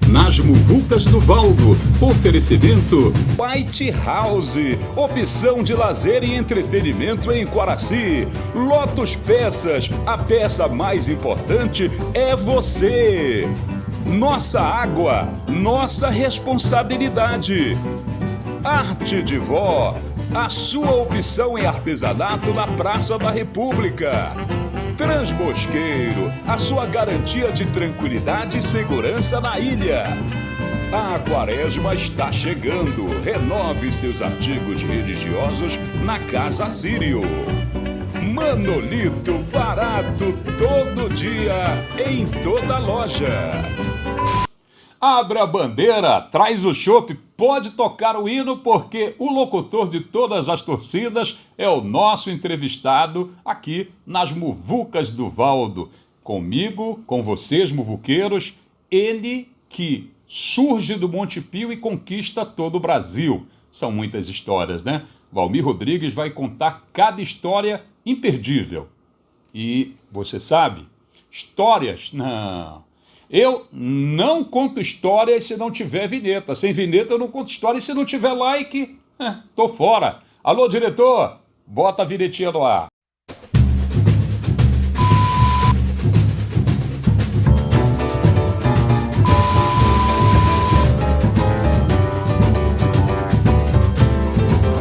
Nas Muvucas do Valdo, oferecimento White House, opção de lazer e entretenimento em Quaraci. Lotus Peças, a peça mais importante é você. Nossa água, nossa responsabilidade. Arte de Vó, a sua opção em artesanato na Praça da República. Transbosqueiro, a sua garantia de tranquilidade e segurança na ilha. A Quaresma está chegando. Renove seus artigos religiosos na Casa Sírio. Manolito, barato todo dia, em toda loja. Abra a bandeira, traz o chopp, pode tocar o hino, porque o locutor de todas as torcidas é o nosso entrevistado aqui nas Muvucas do Valdo. Comigo, com vocês, muvuqueiros, ele que surge do Monte Pio e conquista todo o Brasil. São muitas histórias, né? Valmir Rodrigues vai contar cada história imperdível. E você sabe, histórias, não... Eu não conto histórias se não tiver vinheta. Sem vinheta eu não conto história. E se não tiver like, tô fora. Alô, diretor, bota a vinhetinha no ar.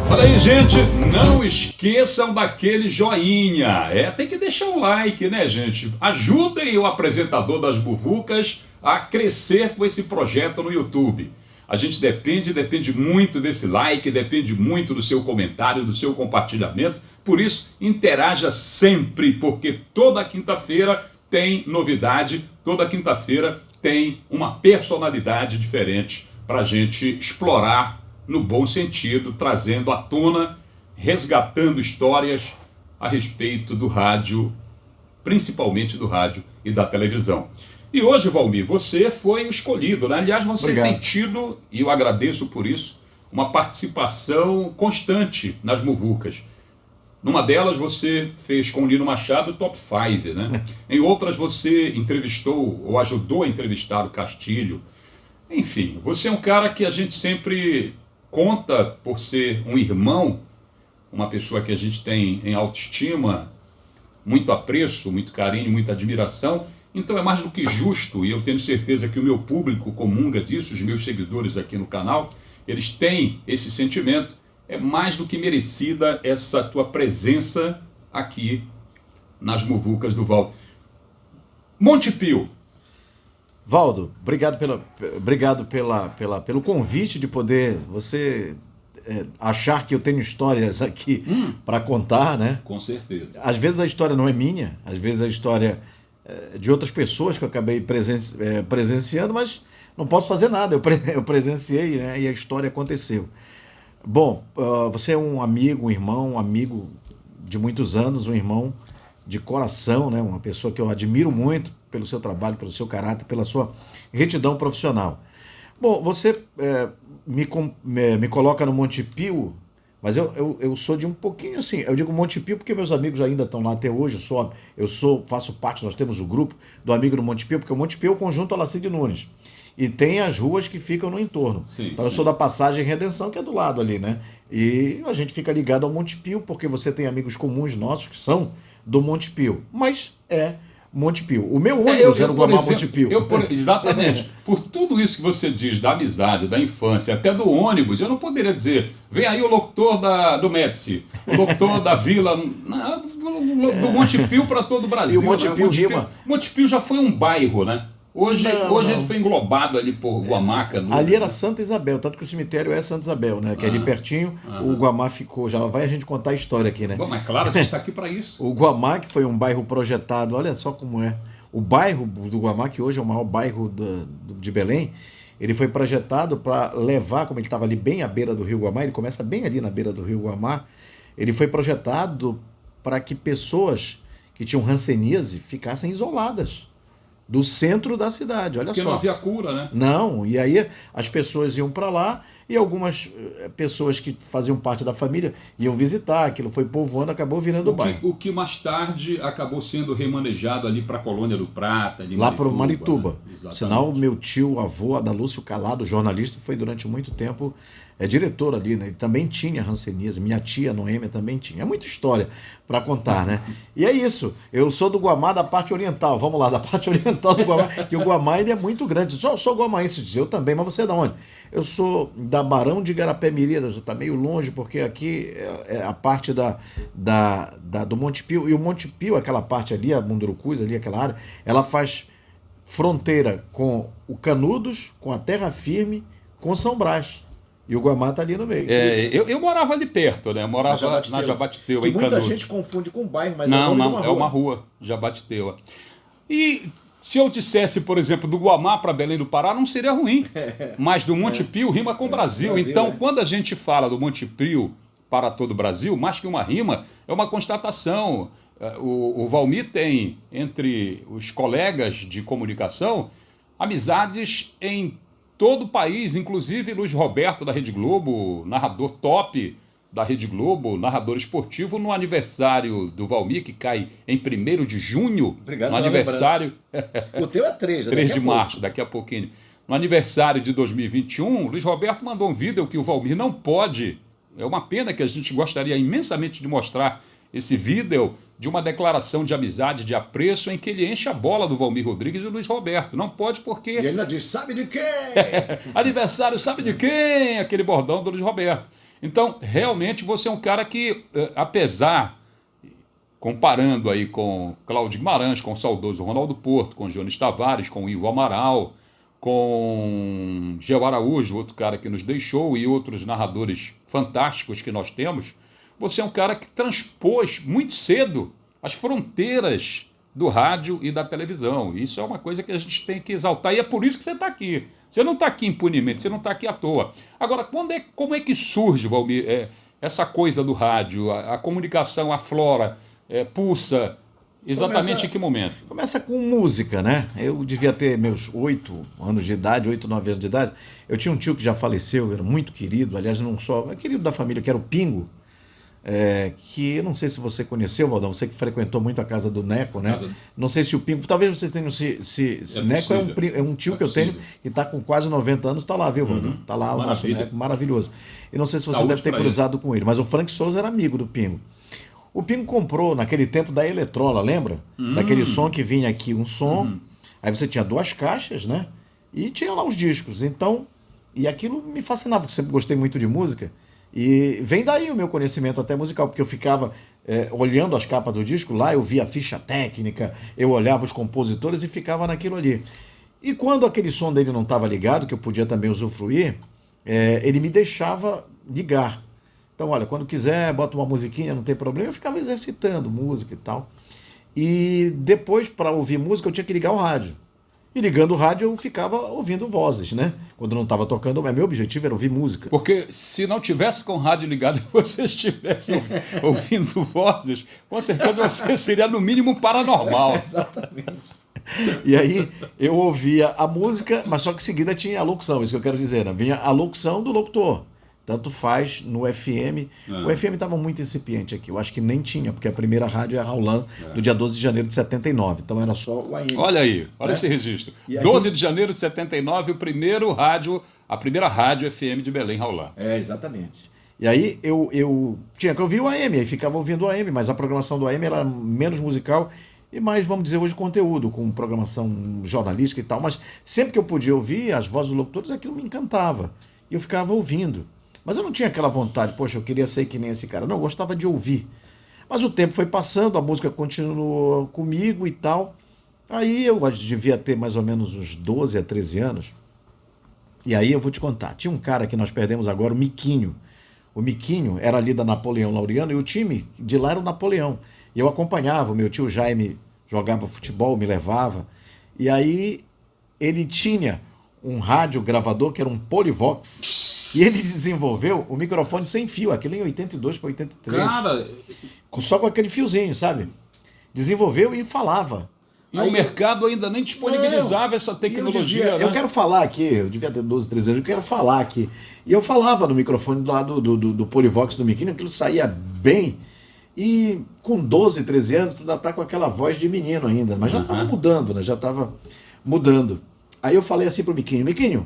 Olha aí, gente, não esqueçam daquele joinha. Tem que deixar um like, né, gente? Ajudem o apresentador das Muvucas a crescer com esse projeto no YouTube. A gente depende muito desse like, depende muito do seu comentário, do seu compartilhamento. Por isso, interaja sempre, porque toda quinta-feira tem novidade, toda quinta-feira tem uma personalidade diferente para a gente explorar no bom sentido, trazendo à tona, resgatando histórias a respeito do rádio, principalmente do rádio e da televisão. E hoje, Valmir, você foi escolhido, né? Aliás, você tem tido, e eu agradeço por isso, uma participação constante nas Muvucas. Numa delas você fez com o Lino Machado o Top 5, né? Em outras você entrevistou ou ajudou a entrevistar o Castilho. Enfim, você é um cara que a gente sempre conta por ser um irmão, uma pessoa que a gente tem em autoestima, muito apreço, muito carinho, muita admiração. Então é mais do que justo, e eu tenho certeza que o meu público comunga disso, os meus seguidores aqui no canal, eles têm esse sentimento. É mais do que merecida essa tua presença aqui nas Muvucas do Valdo. Monte Pio. Valdo, obrigado pelo convite de poder você achar que eu tenho histórias aqui para contar, né? Com certeza. Às vezes a história não é minha, às vezes a história é de outras pessoas que eu acabei presenciando, mas não posso fazer nada, eu presenciei, né? E a história aconteceu. Bom, você é um amigo, um irmão, um amigo de muitos anos, um irmão de coração, né? Uma pessoa que eu admiro muito pelo seu trabalho, pelo seu caráter, pela sua retidão profissional. Bom, você me coloca no Monte Pio, mas eu sou de um pouquinho assim, eu digo Monte Pio porque meus amigos ainda estão lá até hoje, faço parte, nós temos o grupo do Amigo do Monte Pio, porque o Monte Pio é o conjunto Alacide Nunes. E tem as ruas que ficam no entorno. Sim, então eu sou da Passagem Redenção, que é do lado ali, né? E a gente fica ligado ao Monte Pio, porque você tem amigos comuns nossos que são do Monte Pio. Mas é Monte Pio. O meu ônibus era o Guamá Monte Pio. Exatamente. Por tudo isso que você diz da amizade, da infância, até do ônibus, eu não poderia dizer, vem aí o locutor do Médici, o locutor da Vila, do Monte Pio para todo o Brasil. E o Monte Pio rima. Monte Pio já foi um bairro, né? Hoje ele foi englobado ali por Guamaca. Ali era Santa Isabel, tanto que o cemitério é Santa Isabel, né? Que é ali pertinho, o Guamá ficou. Já vai a gente contar a história aqui, né? Bom, mas claro, a gente está aqui para isso. O Guamá, que foi um bairro projetado, olha só como é. O bairro do Guamá, que hoje é o maior bairro de Belém, ele foi projetado para levar, como ele estava ali bem à beira do Rio Guamá, ele começa bem ali na beira do Rio Guamá, ele foi projetado para que pessoas que tinham hanseníase ficassem isoladas. do centro da cidade, olha Porque só. não havia cura, né? Não, e aí as pessoas iam para lá e algumas pessoas que faziam parte da família iam visitar, aquilo foi povoando, acabou virando bairro. O que mais tarde acabou sendo remanejado ali para a Colônia do Prata, ali Lá para o Marituba. Né? Sinal, meu tio, avô, Adalúcio Calado, jornalista, foi durante muito tempo diretor ali, né? Ele também tinha hanseníase, minha tia Noêmia também tinha. É muita história para contar, né? E é isso, eu sou do Guamá da parte oriental, vamos lá, da parte oriental do Guamá, que o Guamá ele é muito grande. Sou guamaense, eu também, mas você é da onde? Eu sou da Barão de Igarapé-Miri, está meio longe, porque aqui é a parte do Monte Pio, e o Monte Pio, aquela parte ali, a Mundurucus, ali, aquela área, ela faz fronteira com o Canudos, com a Terra Firme, com São Brás. E o Guamá está ali no meio. Eu morava ali perto, né? Eu morava na Jabatiteua, em Muita Canudos. gente confunde com bairro, mas não, é uma rua, Jabatiteua. E se eu dissesse, por exemplo, do Guamá para Belém do Pará, não seria ruim. Mas do Monte Pio rima com Brasil. Então, quando a gente fala do Monte Pio para todo o Brasil, mais que uma rima, é uma constatação. O Valmir tem, entre os colegas de comunicação, amizades em todo o país, inclusive Luiz Roberto da Rede Globo, narrador top da Rede Globo, narrador esportivo, no aniversário do Valmir, que cai em 1º de junho. Obrigado no aniversário. O teu é 3, 3 de março, daqui a pouquinho. No aniversário de 2021, Luiz Roberto mandou um vídeo que o Valmir não pode. É uma pena, que a gente gostaria imensamente de mostrar esse vídeo de uma declaração de amizade, de apreço, em que ele enche a bola do Valmir Rodrigues e do Luiz Roberto. Não pode porque... E ele ainda diz, sabe de quem? Aniversário, sabe de quem? Aquele bordão do Luiz Roberto. Então, realmente, você é um cara que, apesar, comparando aí com Cláudio Guimarães, com o saudoso Ronaldo Porto, com Jones Tavares, com Ivo Amaral, com Geo Araújo, outro cara que nos deixou, e outros narradores fantásticos que nós temos, você é um cara que transpôs muito cedo as fronteiras do rádio e da televisão. Isso é uma coisa que a gente tem que exaltar, e é por isso que você está aqui. Você não está aqui impunemente, você não está aqui à toa. Agora, como é que surge, Valmir, essa coisa do rádio, a comunicação aflora, pulsa, exatamente em que momento? Começa com música, né? Eu devia ter meus 8 anos de idade, 8, 9 anos de idade. Eu tinha um tio que já faleceu, era muito querido, aliás, não só, é querido da família, que era o Pingo. Que eu não sei se você conheceu, Valdão, você que frequentou muito a casa do Neco, né? Não sei se o Pingo, talvez vocês tenham Neco é um tio que eu tenho que está com quase 90 anos, está lá, viu, Valdão? Está lá o nosso Neco, maravilhoso. E não sei se você deve ter cruzado com ele, mas o Frank Souza era amigo do Pingo. O Pingo comprou, naquele tempo, da Eletrola, lembra? Daquele som que vinha aqui, um som, aí você tinha 2 caixas, né? E tinha lá os discos, então, e aquilo me fascinava, porque sempre gostei muito de música. E vem daí o meu conhecimento até musical, porque eu ficava olhando as capas do disco, lá eu via a ficha técnica, eu olhava os compositores e ficava naquilo ali. E quando aquele som dele não estava ligado, que eu podia também usufruir, ele me deixava ligar. Então, olha, quando quiser, bota uma musiquinha, não tem problema, eu ficava exercitando música e tal. E depois, para ouvir música, eu tinha que ligar o rádio. E ligando o rádio, eu ficava ouvindo vozes, né? Quando não estava tocando, mas meu objetivo era ouvir música. Porque se não tivesse com o rádio ligado e você estivesse ouvindo vozes, com certeza você seria, no mínimo, paranormal. Exatamente. E aí, eu ouvia a música, mas só que em seguida tinha a locução, isso que eu quero dizer, né? Vinha a locução do locutor. Tanto faz no FM. O FM estava muito incipiente aqui. Eu acho que nem tinha, porque a primeira rádio é a Raulan, do dia 12 de janeiro de 79. Então era só o AM. Olha aí, olha esse registro. E aí... 12 de janeiro de 79, a primeira rádio FM de Belém, Raulan. Exatamente. E aí eu tinha que ouvir o AM, aí ficava ouvindo o AM, mas a programação do AM era menos musical e mais, vamos dizer, hoje conteúdo, com programação jornalística e tal. Mas sempre que eu podia ouvir as vozes dos locutores, aquilo me encantava. E eu ficava ouvindo. Mas eu não tinha aquela vontade, poxa, eu queria ser que nem esse cara. Não, eu gostava de ouvir. Mas o tempo foi passando, a música continuou comigo e tal. Aí eu devia ter mais ou menos uns 12 a 13 anos. E aí eu vou te contar. Tinha um cara que nós perdemos agora, o Miquinho. O Miquinho era ali da Napoleão Laureano e o time de lá era o Napoleão. E eu acompanhava, o meu tio Jaime jogava futebol, me levava. E aí ele tinha um rádio gravador que era um Polivox. E ele desenvolveu o microfone sem fio, aquele em 82 para 83. Cara... Só com aquele fiozinho, sabe? Desenvolveu e falava. E o mercado ainda nem disponibilizava essa tecnologia. Eu quero falar aqui, eu devia ter 12, 13 anos, eu quero falar aqui. E eu falava no microfone lá do Polivox do Miquinho, aquilo saía bem. E com 12, 13 anos, tu ainda tá com aquela voz de menino ainda, mas já estava mudando, né? Já estava mudando. Aí eu falei assim pro Miquinho,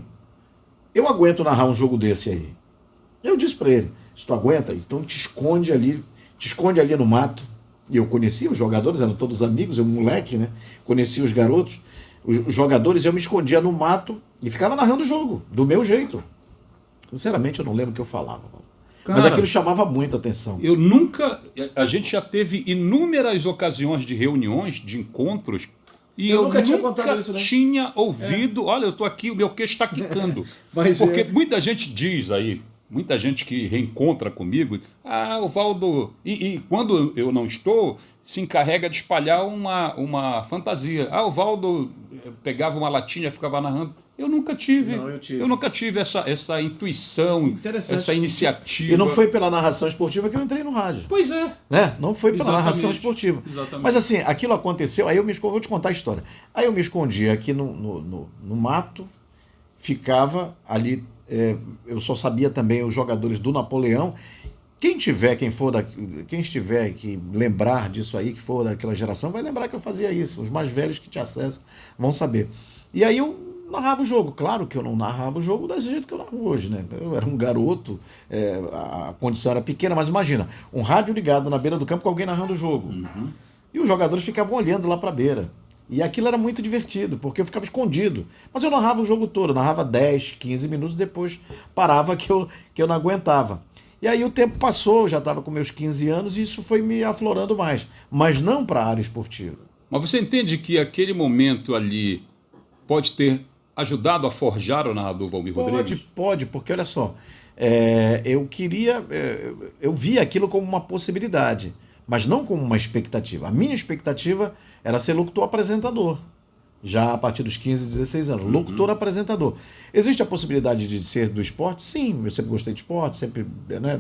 eu aguento narrar um jogo desse aí. Eu disse para ele, se tu aguenta, então te esconde ali no mato. E eu conhecia os jogadores, eram todos amigos, eu moleque, né? Conhecia os garotos, os jogadores, eu me escondia no mato e ficava narrando o jogo, do meu jeito. Sinceramente, eu não lembro o que eu falava. Cara, mas aquilo chamava muita atenção. A gente já teve inúmeras ocasiões de reuniões, de encontros, e eu nunca tinha ouvido, olha, eu estou aqui, o meu queixo está quicando. Porque muita gente diz aí, muita gente que reencontra comigo, o Valdo... E quando eu não estou, se encarrega de espalhar uma fantasia. O Valdo pegava uma latinha e ficava narrando. Eu nunca tive. Eu nunca tive essa intuição, essa iniciativa. E não foi pela narração esportiva que eu entrei no rádio. Pois é. Né? Não foi pela narração esportiva. Exatamente. Mas assim, aquilo aconteceu, aí vou te contar a história. Aí eu me escondi aqui no mato, ficava ali, eu só sabia também os jogadores do Napoleão. Quem estiver que lembrar disso aí, que for daquela geração, vai lembrar que eu fazia isso. Os mais velhos que te acessam vão saber. E aí eu narrava o jogo. Claro que eu não narrava o jogo desse jeito que eu narro hoje, né? Eu era um garoto, a condição era pequena, mas imagina, um rádio ligado na beira do campo com alguém narrando o jogo. E os jogadores ficavam olhando lá para a beira. E aquilo era muito divertido, porque eu ficava escondido. Mas eu narrava o jogo todo, eu narrava 10, 15 minutos, depois parava que eu não aguentava. E aí o tempo passou, eu já estava com meus 15 anos e isso foi me aflorando mais. Mas não para a área esportiva. Mas você entende que aquele momento ali pode ter ajudado a forjar o narrador Valmir Rodrigues? Pode, porque olha só, eu via aquilo como uma possibilidade, mas não como uma expectativa. A minha expectativa era ser locutor apresentador, já a partir dos 15, 16 anos, locutor apresentador. Existe a possibilidade de ser do esporte? Sim, eu sempre gostei de esporte, sempre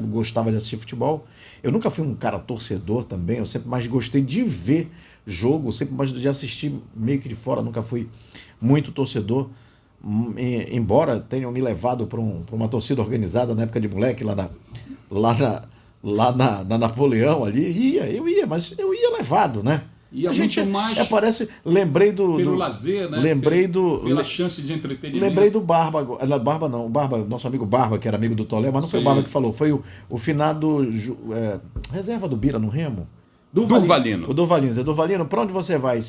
gostava de assistir futebol. Eu nunca fui um cara torcedor também, eu sempre mais gostei de ver jogo, sempre mais de assistir meio que de fora, nunca fui muito torcedor. Embora tenham me levado para uma torcida organizada na época de moleque, lá na Napoleão ali, eu ia, mas eu ia levado, né? A gente mais lembrei pelo lazer, né? Pela chance de entretenimento. Lembrei do Barba, nosso amigo Barba, que era amigo do Tolé, mas não foi o Barba que falou, foi o finado reserva do Bira no Remo. Durvalino. O Durvalino, para onde você vai?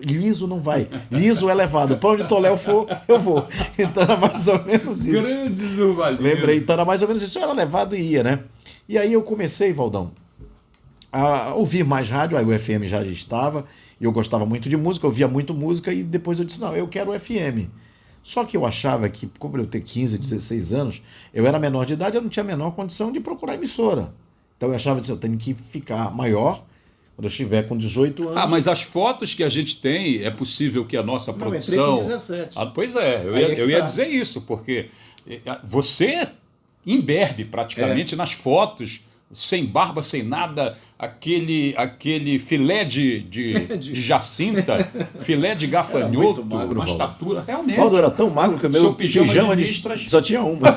Liso não vai. Liso é levado. Para onde Toléu for, eu vou. Então era mais ou menos isso. Grande Durvalino. Lembrei, então era mais ou menos isso. Eu era levado e ia, né? E aí eu comecei, Valdão, a ouvir mais rádio. Aí o FM já estava. E eu gostava muito de música, eu ouvia muito música. E depois eu disse, não, eu quero o FM. Só que eu achava que, como eu ter 15, 16 anos, eu era menor de idade, eu não tinha a menor condição de procurar emissora. Então eu achava que eu tenho que ficar maior quando eu estiver com 18 anos. Mas as fotos que a gente tem, é possível que a nossa produção... Entrei com 17. Pois é, eu ia dizer isso, porque você imberbe praticamente nas fotos, sem barba, sem nada, aquele filé de jacinta, filé de gafanhoto, magro, uma estatura realmente. Valdo era tão magro que o meu pijama de listras só tinha uma.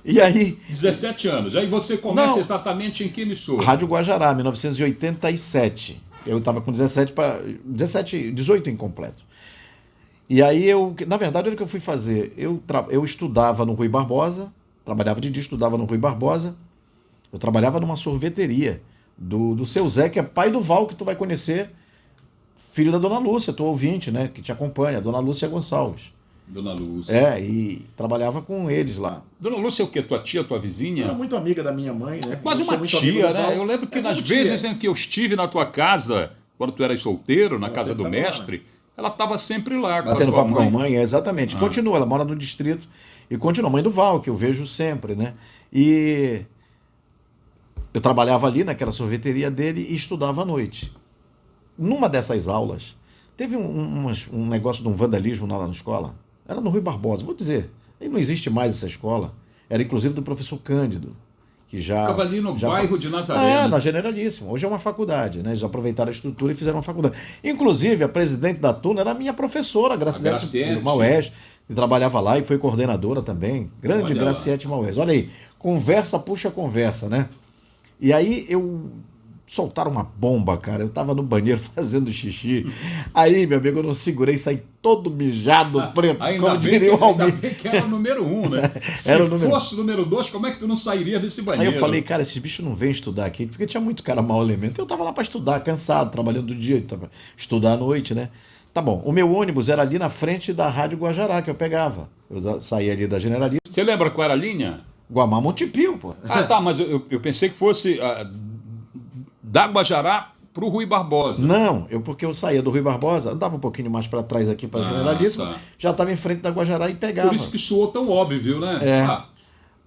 E aí... 17 anos. Aí você começa exatamente em que emissora? Rádio Guajará, 1987. Eu estava com 18 incompleto. E aí na verdade, o que eu fui fazer? Eu estudava no Rui Barbosa, trabalhava de dia, estudava no Rui Barbosa. Eu trabalhava numa sorveteria do seu Zé, que é pai do Val, que tu vai conhecer, filho da Dona Lúcia, tua ouvinte, né? Que te acompanha, Dona Lúcia Gonçalves. Dona Lúcia. E trabalhava com eles lá. Dona Lúcia é o quê? Tua tia, tua vizinha? Era muito amiga da minha mãe, né? É quase uma tia, né? Eu lembro que nas vezes em que eu estive na tua casa, quando tu eras solteiro, na casa do mestre, ela estava sempre lá com a tua mãe. Batendo papo com a mãe, exatamente. Continua, ela mora no distrito e continua. Mãe do Val, que eu vejo sempre, né? E eu trabalhava ali naquela sorveteria dele e estudava à noite. Numa dessas aulas, teve um negócio de um vandalismo lá na escola. Era no Rui Barbosa, vou dizer. E não existe mais essa escola. Era inclusive do professor Cândido, que já... Ficava ali no já bairro de Nazaré. Né? Na Generalíssima. Hoje é uma faculdade, né? Eles aproveitaram a estrutura e fizeram uma faculdade. Inclusive, a presidente da turma era a minha professora, a Graciete Maués, que trabalhava lá e foi coordenadora também. Grande Graciete Maués. Olha aí, conversa puxa conversa, né? E aí soltaram uma bomba, cara. Eu tava no banheiro fazendo xixi. Aí, meu amigo, eu não segurei, saí todo mijado, preto, como diria o Almir. Ainda bem que era o número 1, né? Era Se fosse o número 2, como é que tu não sairia desse banheiro? Aí eu falei, cara, esses bichos não vêm estudar aqui, porque tinha muito cara mau elemento. Eu tava lá para estudar, cansado, trabalhando do dia, estudar à noite, né? Tá bom, o meu ônibus era ali na frente da Rádio Guajará, que eu pegava. Eu saía ali da Generalista. Você lembra qual era a linha? Guamá Montepio, pô. Ah, tá, mas eu pensei que fosse da Guajará pro Rui Barbosa. Não, porque eu saía do Rui Barbosa, andava um pouquinho mais para trás aqui para Generalíssima, tá. Já estava em frente da Guajará e pegava. Por isso que soou tão óbvio, né?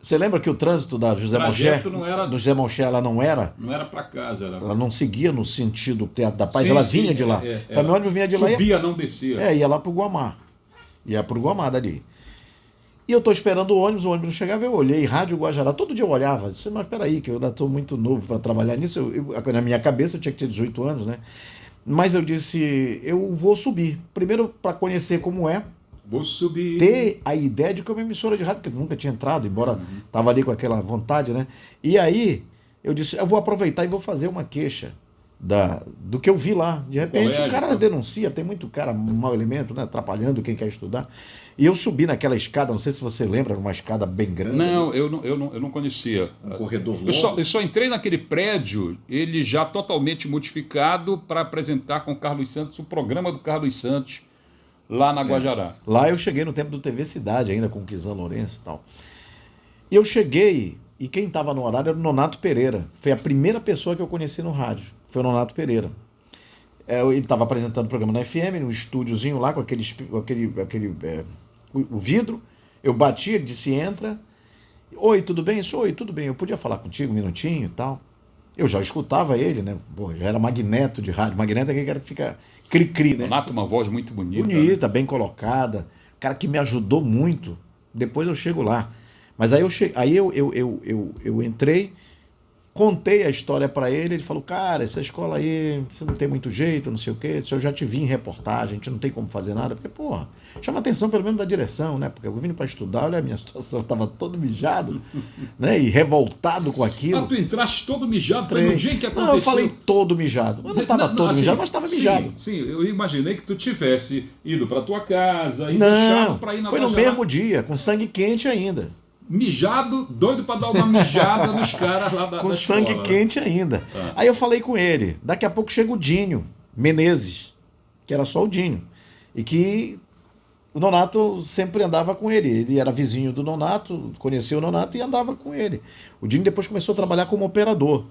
Você lembra que o trânsito da José Monché, do José Monché, ela não era? Não era para casa. Ela não seguia no sentido do Teatro da Paz, ela vinha de lá. Então, meu ônibus vinha de lá. Subia, não descia. Ia lá pro Guamá. Ia pro Guamá dali. E eu tô esperando o ônibus não chegava, eu olhei, Rádio Guajará, todo dia eu olhava, disse, mas peraí, que eu ainda estou muito novo para trabalhar nisso, na minha cabeça eu tinha que ter 18 anos, né? Mas eu disse, eu vou subir, primeiro para conhecer como é, vou subir, ter a ideia de que é uma emissora de rádio, porque eu nunca tinha entrado, embora estava ali com aquela vontade, né? E aí eu disse, eu vou aproveitar e vou fazer uma queixa do que eu vi lá. De repente o cara denuncia, tem muito cara mau elemento, né, atrapalhando quem quer estudar. E eu subi naquela escada, não sei se você lembra, uma escada bem grande. Não, eu não conhecia. Um corredor longo. Eu só entrei naquele prédio, ele já totalmente modificado, para apresentar com o Carlos Santos, o programa do Carlos Santos, lá na Guajará. Lá eu cheguei no tempo do TV Cidade, ainda com o Kizan Lourenço e tal. E eu cheguei, e quem estava no horário era o Nonato Pereira. Foi a primeira pessoa que eu conheci no rádio, foi o Nonato Pereira. Ele estava apresentando o programa na FM, num estúdiozinho lá, com o vidro. Eu bati, ele disse, entra. Oi, tudo bem? Oi, tudo bem. Eu podia falar contigo um minutinho e tal. Eu já escutava ele, né? Pô, já era magneto de rádio. Magneto é aquele cara que fica cri-cri, né? Nonato, uma voz muito bonita. Bonita, bem colocada. Cara que me ajudou muito. Depois eu chego lá. Mas aí eu entrei, contei a história para ele falou, cara, essa escola aí, você não tem muito jeito, não sei o quê, eu já te vi em reportagem, a gente não tem como fazer nada, porque, porra, chama atenção pelo menos da direção, né, porque eu vim para estudar, olha a minha situação, eu estava todo mijado, né, e revoltado com aquilo. Ah, tu entraste todo mijado, foi no dia que aconteceu? Não, eu falei todo mijado, mas não estava todo mijado, mas estava mijado. Sim, eu imaginei que tu tivesse ido para tua casa e deixado para ir na foi no mesmo dia, com sangue quente ainda. Mijado, doido para dar uma mijada nos caras lá da com sangue escola, quente ainda. Aí eu falei com ele, daqui a pouco chega o Dinho Menezes, que era só o Dinho, e que o Nonato sempre andava com ele. Ele era vizinho do Nonato, conhecia o Nonato e andava com ele. O Dinho depois começou a trabalhar como operador.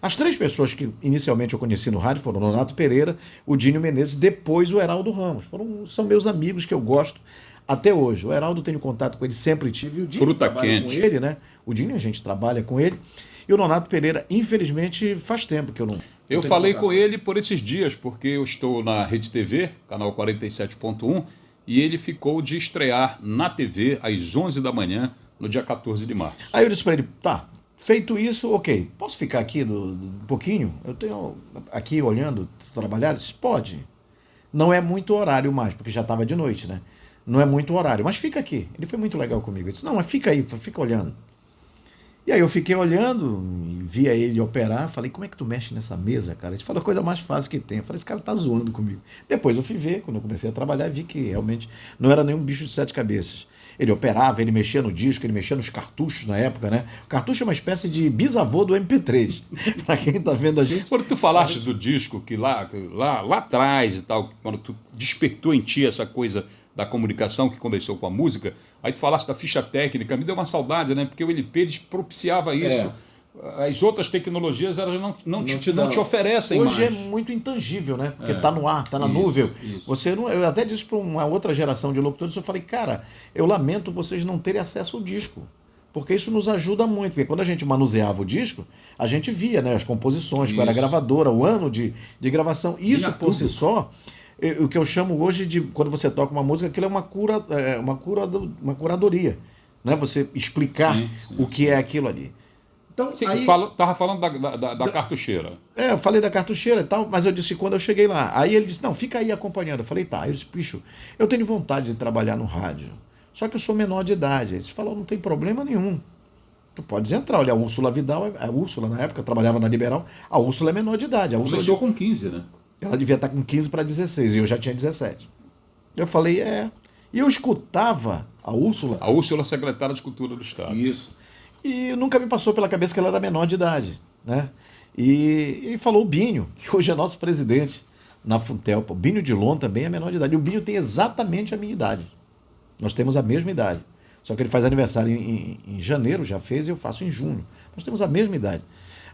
As três pessoas que inicialmente eu conheci no rádio foram o Nonato Pereira, o Dinho Menezes, depois o Heraldo Ramos. São meus amigos que eu gosto até hoje. O Heraldo, tenho contato com ele, sempre tive. O Dinho Fruta quente. Com ele, né? O Dinho a gente trabalha com ele. E o Nonato Pereira, infelizmente, faz tempo que eu não... Eu falei com ele por esses dias, porque eu estou na Rede TV, canal 47.1, e ele ficou de estrear na TV às 11 da manhã, no dia 14 de março. Aí eu disse para ele, tá, feito isso, ok, posso ficar aqui um pouquinho? Eu tenho aqui olhando, trabalhar? Ele disse, pode. Não é muito horário mais, porque já estava de noite, né? Não é muito horário, mas fica aqui. Ele foi muito legal comigo. Ele disse, não, mas fica aí, fica olhando. E aí eu fiquei olhando, via ele operar, falei, como é que tu mexe nessa mesa, cara? Ele falou, a coisa mais fácil que tem. Eu falei, esse cara tá zoando comigo. Depois eu fui ver, quando eu comecei a trabalhar, vi que realmente não era nenhum bicho de 7 cabeças. Ele operava, ele mexia no disco, ele mexia nos cartuchos na época, né? O cartucho é uma espécie de bisavô do MP3. Para quem tá vendo a gente... Quando tu falaste do disco, que lá atrás e tal, quando tu despertou em ti essa coisa da comunicação que começou com a música, aí tu falaste da ficha técnica, me deu uma saudade, né? Porque o LP propiciava isso. As outras tecnologias elas não te oferecem hoje mais. É muito intangível, né? Porque tá no ar, tá na nuvem. Você não, eu até disse para uma outra geração de locutores, eu falei, cara, eu lamento vocês não terem acesso ao disco. Porque isso nos ajuda muito. Porque quando a gente manuseava o disco, a gente via, né, as composições, qual era a gravadora, o ano de gravação. Isso por si só, o que eu chamo hoje de, quando você toca uma música, aquilo é uma curadoria. Né? Você explicar o que é aquilo ali. Então, Sim, aí, tava falando da cartucheira. eu falei da cartucheira e tal, mas eu disse quando eu cheguei lá. Aí ele disse, não, fica aí acompanhando. Eu falei, tá. Aí eu disse, bicho, eu tenho vontade de trabalhar no rádio. Só que eu sou menor de idade. Aí ele falou, não tem problema nenhum. Tu podes entrar. Olha, a Úrsula Vidal, a Úrsula na época trabalhava na Liberal, a Úrsula é menor de idade. A Úrsula, Começou com 15, né? ela devia estar com 15 para 16 e eu já tinha 17. Eu falei, é. E eu escutava a Úrsula. A Úrsula, secretária de Cultura do Estado. Isso. E nunca me passou pela cabeça que ela era menor de idade, né? E falou o Binho, que hoje é nosso presidente na Funtelpa. O Binho de Lon também é menor de idade. E o Binho tem exatamente a minha idade. Nós temos a mesma idade. Só que ele faz aniversário em janeiro, já fez, e eu faço em junho. Nós temos a mesma idade.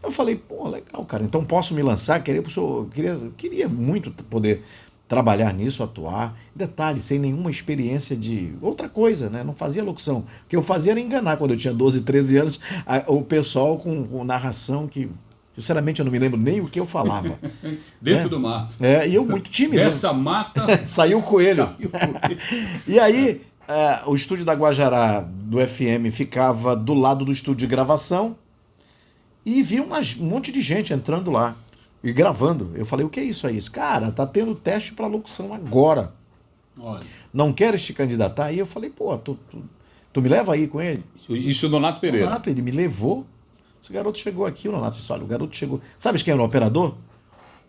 Eu falei, pô, legal, cara, então posso me lançar? Queria muito poder trabalhar nisso, atuar. Detalhe, sem nenhuma experiência de outra coisa, né? Não fazia locução. O que eu fazia era enganar quando eu tinha 12, 13 anos, o pessoal com narração que, sinceramente, eu não me lembro nem o que eu falava. Dentro do mato. E eu muito tímido. Dessa mata... Saiu o coelho. Saiu o coelho. E aí, o estúdio da Guajará, do FM, ficava do lado do estúdio de gravação e vi um monte de gente entrando lá e gravando. Eu falei, o que é isso aí? Cara, tá tendo teste para locução agora. Olha. Não queres te candidatar? Aí eu falei, pô, tu me leva aí com ele? Isso do Nonato Pereira. Nonato, ele me levou. Esse garoto chegou aqui, o Nonato disse, olha, o garoto chegou... Sabe quem era o operador?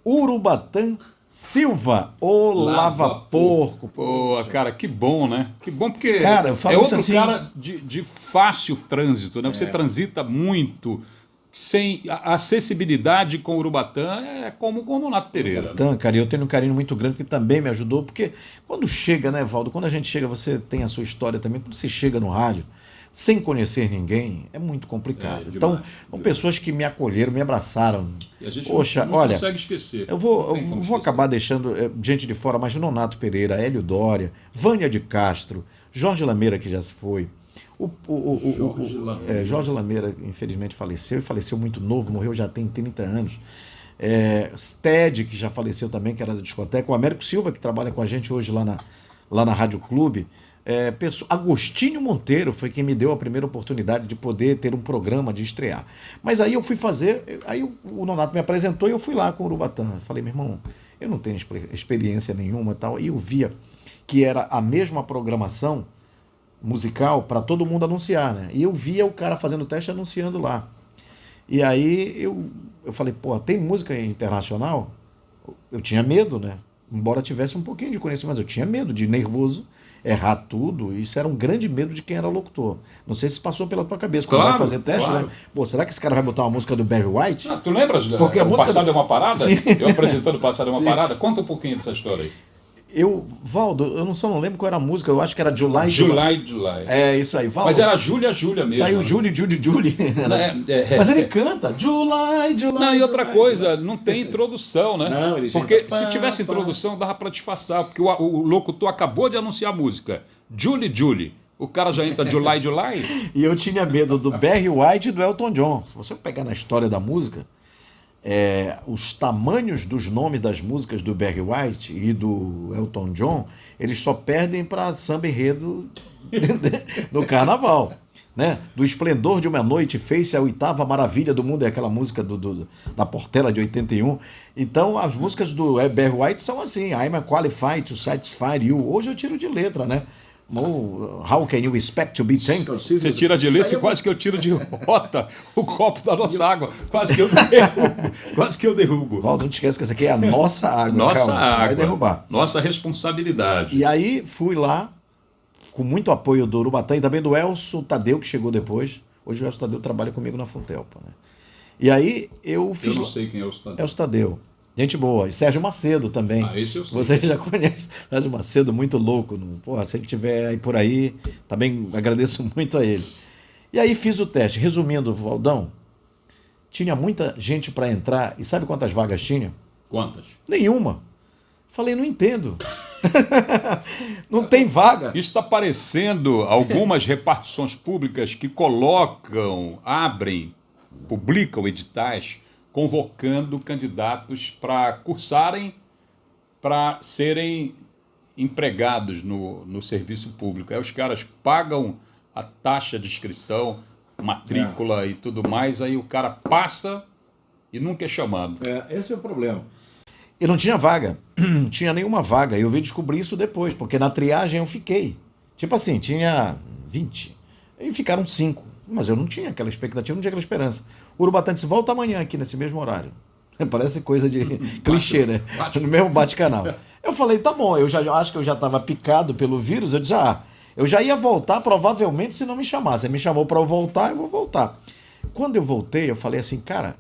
Urubatã Silva, o lava-porco. Pô, cara, que bom, né? Que bom, porque cara, eu falo é outro assim, cara de fácil trânsito, né? Você transita muito, sem a acessibilidade com o Urubatã é como com o Nonato Pereira. Urubatã, cara, eu tenho um carinho muito grande que também me ajudou, porque quando chega, né, Valdo, quando a gente chega, você tem a sua história também, quando você chega no rádio, sem conhecer ninguém, é muito complicado. Demais, então, são pessoas que me acolheram, me abraçaram. E a gente Poxa, não olha, consegue esquecer. Eu vou acabar deixando gente de fora, mas Nonato Pereira, Hélio Dória, Vânia de Castro, Jorge Lameira, que já se foi. Jorge Lameira, infelizmente, faleceu, e faleceu muito novo, morreu já tem 30 anos. Ted, que já faleceu também, que era da discoteca. O Américo Silva, que trabalha com a gente hoje lá na Rádio Clube. Agostinho Monteiro foi quem me deu a primeira oportunidade de poder ter um programa de estrear. Mas aí eu fui fazer, aí o Nonato me apresentou e eu fui lá com o Urubatã. Eu falei, meu irmão, eu não tenho experiência nenhuma e tal. E eu via que era a mesma programação musical para todo mundo anunciar, né? E eu via o cara fazendo teste anunciando lá. E aí eu falei, pô, tem música internacional? Eu tinha medo, né? Embora tivesse um pouquinho de conhecimento, mas eu tinha medo, de nervoso, errar tudo. Isso era um grande medo de quem era locutor. Não sei se passou pela tua cabeça quando vai fazer teste, claro. Né? Pô, será que esse cara vai botar uma música do Barry White? Tu lembras? Porque a música Passado é uma Parada? Sim. Eu apresentando o Passado é uma Parada? Conta um pouquinho dessa história aí. Valdo, eu só não lembro qual era a música, eu acho que era July. É isso aí, Valdo. Mas era Júlia mesmo. Saiu né? Julie. Mas ele canta July. Não, e outra coisa, não tem introdução, né? Não, ele porque se tivesse introdução, dava pra disfarçar, porque o locutor acabou de anunciar a música. Julie. O cara já entra July. E eu tinha medo do Barry White e do Elton John. Se você pegar na história da música, os tamanhos dos nomes das músicas do Barry White e do Elton John, eles só perdem para samba enredo no carnaval. Né? Do Esplendor de uma Noite fez-se a oitava maravilha do mundo, é aquela música da Portela de 81. Então as músicas do Barry White são assim, I'm qualified to satisfy you. Hoje eu tiro de letra, né? How can you expect to be thankful? Você tira de letra e quase que eu tiro de rota o copo da nossa água. Quase que eu derrubo. Valdo, não te esquece que essa aqui é a nossa água. Nossa água. Vai derrubar. Nossa responsabilidade. E aí fui lá, com muito apoio do Urubatã e também do Elcio Tadeu, que chegou depois. Hoje o Elcio Tadeu trabalha comigo na Funtelpa. Né? E aí eu fiz... Eu não sei quem é o Elcio Tadeu. Elcio Tadeu. Gente boa. E Sérgio Macedo também. Esse eu sei. Você já conhece Sérgio Macedo, muito louco. Porra, se ele estiver aí por aí, também agradeço muito a ele. E aí fiz o teste. Resumindo, Valdão, tinha muita gente para entrar. E sabe quantas vagas tinha? Quantas? Nenhuma. Falei, não entendo. Não tem vaga. Isso está parecendo algumas repartições públicas que publicam editais convocando candidatos para cursarem, para serem empregados no serviço público. Aí os caras pagam a taxa de inscrição, matrícula e tudo mais, aí o cara passa e nunca é chamado. Esse é o problema. E não tinha vaga, não tinha nenhuma vaga. Eu vim descobrir isso depois, porque na triagem eu fiquei. Tipo assim, tinha 20, e ficaram 5. Mas eu não tinha aquela expectativa, não tinha aquela esperança. O Urubatã disse, volta amanhã aqui nesse mesmo horário. Parece coisa de clichê, né? No mesmo bate-canal. Eu falei, tá bom, eu já acho que eu já estava picado pelo vírus. Eu disse, eu já ia voltar provavelmente se não me chamasse. Ele me chamou para eu voltar, eu vou voltar. Quando eu voltei, eu falei assim, cara,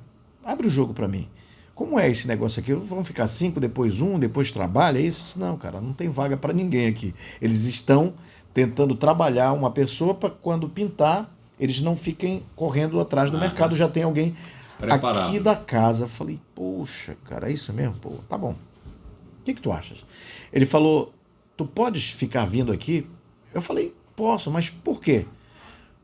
abre o jogo para mim. Como é esse negócio aqui? Vão ficar 5, depois 1, depois trabalha? É isso? Não, cara, não tem vaga para ninguém aqui. Eles estão tentando trabalhar uma pessoa para quando pintar, eles não fiquem correndo atrás do mercado, já tem alguém preparado aqui da casa. Falei, poxa, cara, é isso mesmo? Pô, tá bom. O que tu achas? Ele falou, tu podes ficar vindo aqui? Eu falei, posso, mas por quê?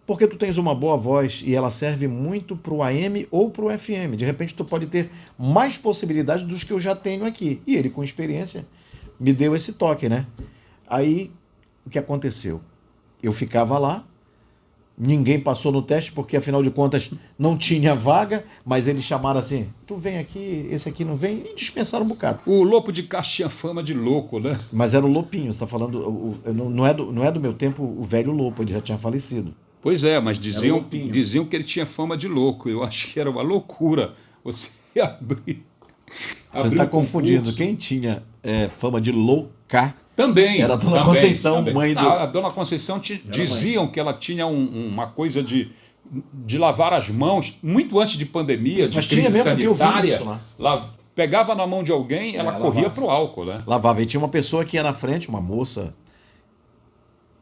Porque tu tens uma boa voz e ela serve muito pro AM ou pro FM. De repente tu pode ter mais possibilidades dos que eu já tenho aqui. E ele, com experiência, me deu esse toque, né? Aí, o que aconteceu? Eu ficava lá, ninguém passou no teste, porque afinal de contas não tinha vaga, mas eles chamaram assim, tu vem aqui, esse aqui não vem, e dispensaram um bocado. O Lopo de Castro tinha fama de louco, né? Mas era o Lopinho, você tá falando, não é do meu tempo o velho Lopo, ele já tinha falecido. Pois é, mas diziam que ele tinha fama de louco. Eu acho que era uma loucura você abrir. Você está confundindo. Quem tinha fama de louca também era a Dona Conceição, mãe do... A Dona Conceição diziam que ela tinha uma coisa de lavar as mãos muito antes de pandemia, de crise sanitária. Pegava na mão de alguém, ela corria para o álcool, né? Lavava. E tinha uma pessoa que ia na frente, uma moça,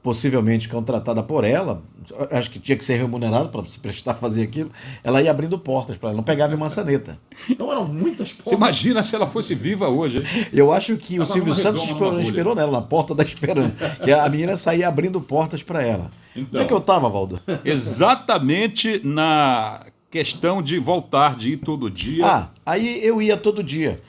possivelmente contratada por ela, acho que tinha que ser remunerado para se prestar a fazer aquilo, ela ia abrindo portas para ela, não pegava em maçaneta. Então eram muitas portas. Você imagina se ela fosse viva hoje, hein? Eu acho que o Silvio Santos esperou nela, na porta da esperança, que a menina saía abrindo portas para ela. Então, onde é que eu estava, Valdo? Exatamente na questão de voltar, de ir todo dia. Aí eu ia todo dia.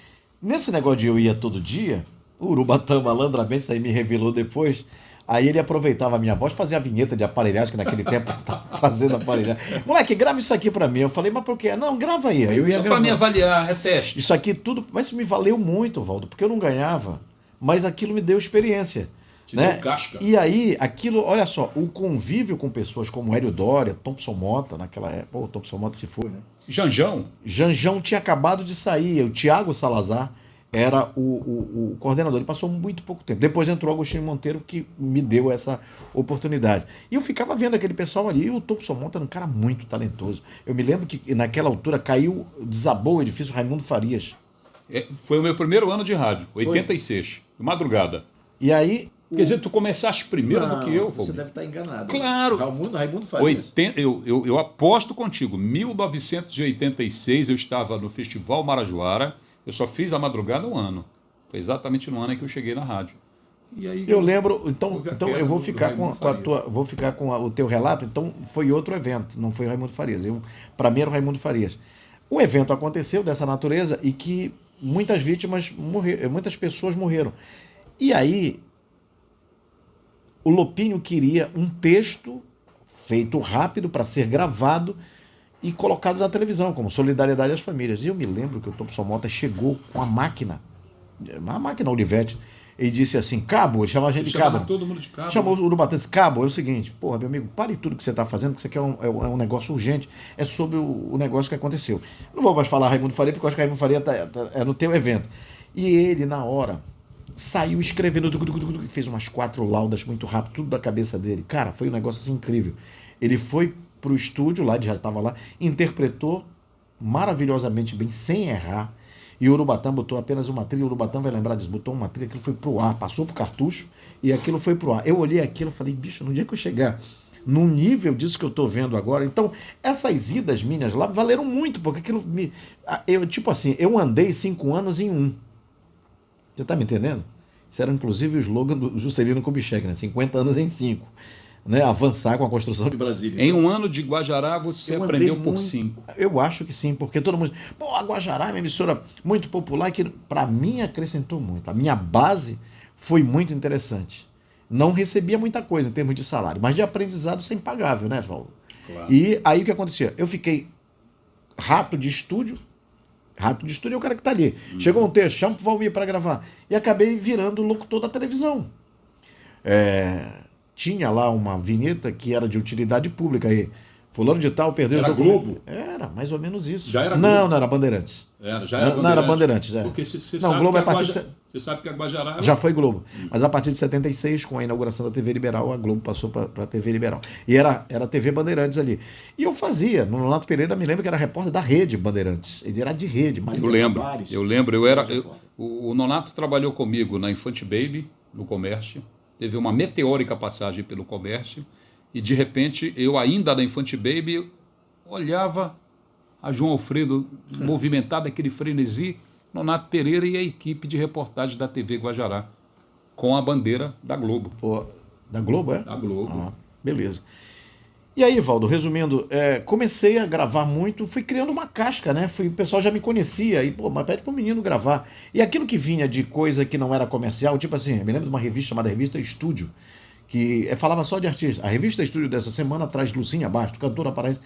Nesse negócio de eu ia todo dia, o Urubatã malandramente, isso aí me revelou depois. Aí ele aproveitava a minha voz, fazia a vinheta de aparelhagem, que naquele tempo estava fazendo aparelhagem. Moleque, grava isso aqui pra mim. Eu falei, mas por quê? Não, grava aí. Eu ia só pra me avaliar, é teste. Isso aqui tudo, mas isso me valeu muito, Valdo, porque eu não ganhava, mas aquilo me deu experiência. Né? Deu casca. E aí, aquilo, olha só, o convívio com pessoas como Hélio Dória, Thompson Mota, naquela época, pô, o Thompson Mota se foi, né? Janjão tinha acabado de sair, o Tiago Salazar era o coordenador, ele passou muito pouco tempo. Depois entrou Agostinho Monteiro, que me deu essa oportunidade. E eu ficava vendo aquele pessoal ali, e o Thompson Monteiro era um cara muito talentoso. Eu me lembro que naquela altura desabou o edifício Raimundo Farias. Foi o meu primeiro ano de rádio, 86, de madrugada. E aí... Quer dizer, tu começaste primeiro do que eu, Você deve estar enganado. Claro. Raimundo Farias. Eu aposto contigo, 1986 eu estava no Festival Marajoara. Eu só fiz a madrugada um ano. Foi exatamente no ano em que eu cheguei na rádio. E aí eu lembro, então eu vou ficar com o teu relato. Então foi outro evento, não foi o Raimundo Farias. Para mim era o Raimundo Farias. O evento aconteceu dessa natureza e que muitas vítimas morreram, muitas pessoas morreram. E aí o Lopinho queria um texto feito rápido para ser gravado e colocado na televisão, como solidariedade às famílias. E eu me lembro que o Thompson Mota chegou com a máquina Olivetti, e disse assim, Cabo, ele chamava a gente de Cabo. Todo mundo de Cabo. Chamou o Urubatã, disse, Cabo, é o seguinte, porra, meu amigo, pare tudo que você está fazendo, que isso aqui é um negócio urgente, é sobre o negócio que aconteceu. Não vou mais falar Raimundo Faria, porque eu acho que Raimundo Faria é no teu evento. E ele, na hora, saiu escrevendo, fez umas 4 laudas muito rápido, tudo da cabeça dele. Cara, foi um negócio assim, incrível. Ele foi pro estúdio, lá, ele já estava lá, interpretou maravilhosamente bem, sem errar, e o Urubatã botou apenas uma trilha, o Urubatã vai lembrar disso, botou uma trilha, aquilo foi pro ar, passou pro cartucho, e aquilo foi pro ar. Eu olhei aquilo e falei, bicho, no dia que eu chegar no nível disso que eu tô vendo agora, então, essas idas minhas lá valeram muito, porque aquilo eu andei 5 anos em 1. Você tá me entendendo? Isso era inclusive o slogan do Juscelino Kubitschek, né? 50 anos em 5. Né, avançar com a construção de Brasília. Em um ano de Guajará, você aprendeu por 5. Eu acho que sim, porque todo mundo... Pô, a Guajará é uma emissora muito popular que, para mim, acrescentou muito. A minha base foi muito interessante. Não recebia muita coisa em termos de salário, mas de aprendizado isso é impagável, né, Valdo? Claro. E aí o que acontecia? Eu fiquei rato de estúdio é o cara que tá ali. Chegou um texto, chama pro Valmir para gravar. E acabei virando locutor da televisão. Tinha lá uma vinheta que era de utilidade pública aí. Fulano de tal perdeu Era os documentos. Globo? Era, mais ou menos isso. Já era Não, Globo? não, era Bandeirantes. Já era Não, era Bandeirantes, Porque você Não, sabe Globo que é a partir de... Você sabe que a Guajará... Era... Já foi Globo. Mas a partir de 76, com a inauguração da TV Liberal, a Globo passou para a TV Liberal. E era a TV Bandeirantes ali. E eu fazia, no Nonato Pereira, me lembro que era repórter da Rede Bandeirantes. Ele era de rede. Eu lembro. O Nonato trabalhou comigo na Infante Baby, no Comércio. Teve uma meteórica passagem pelo Comércio. E, de repente, eu ainda na Infante Baby, olhava a João Alfredo movimentada, aquele frenesi, Nonato Pereira e a equipe de reportagem da TV Guajará, com a bandeira da Globo. Pô, da Globo, é? Da Globo. Ah, beleza. E aí, Valdo, resumindo, comecei a gravar muito, fui criando uma casca, né? O pessoal já me conhecia, e, pô, mas pede pro menino gravar. E aquilo que vinha de coisa que não era comercial, tipo assim, me lembro de uma revista chamada Revista Estúdio, que falava só de artistas. A Revista Estúdio dessa semana traz Lucinha Bastos, cantora paraense.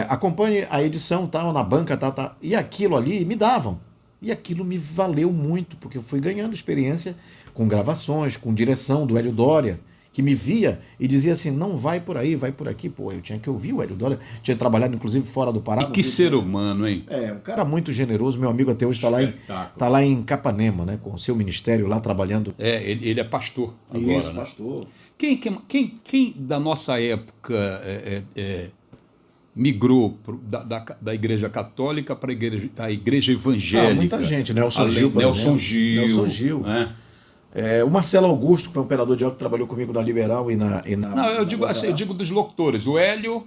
Acompanhe a edição, tal, na banca, tal. E aquilo ali me davam. E aquilo me valeu muito, porque eu fui ganhando experiência com gravações, com direção do Hélio Dória, que me via e dizia assim, não vai por aí, vai por aqui. Pô, eu tinha que ouvir o Hélio Dória, tinha trabalhado inclusive fora do Pará. E que ser humano, hein? Um cara muito generoso, meu amigo até hoje está lá em Capanema, né, com o seu ministério lá trabalhando. Ele é pastor agora, Isso, né? pastor. Quem da nossa época migrou da Igreja Católica para a Igreja Evangélica? Muita gente, Nelson Gil, por Nelson exemplo. Nelson Gil. Né? O Marcelo Augusto, que foi um operador de áudio que trabalhou comigo na Liberal e na Não, eu digo dos locutores. O Hélio,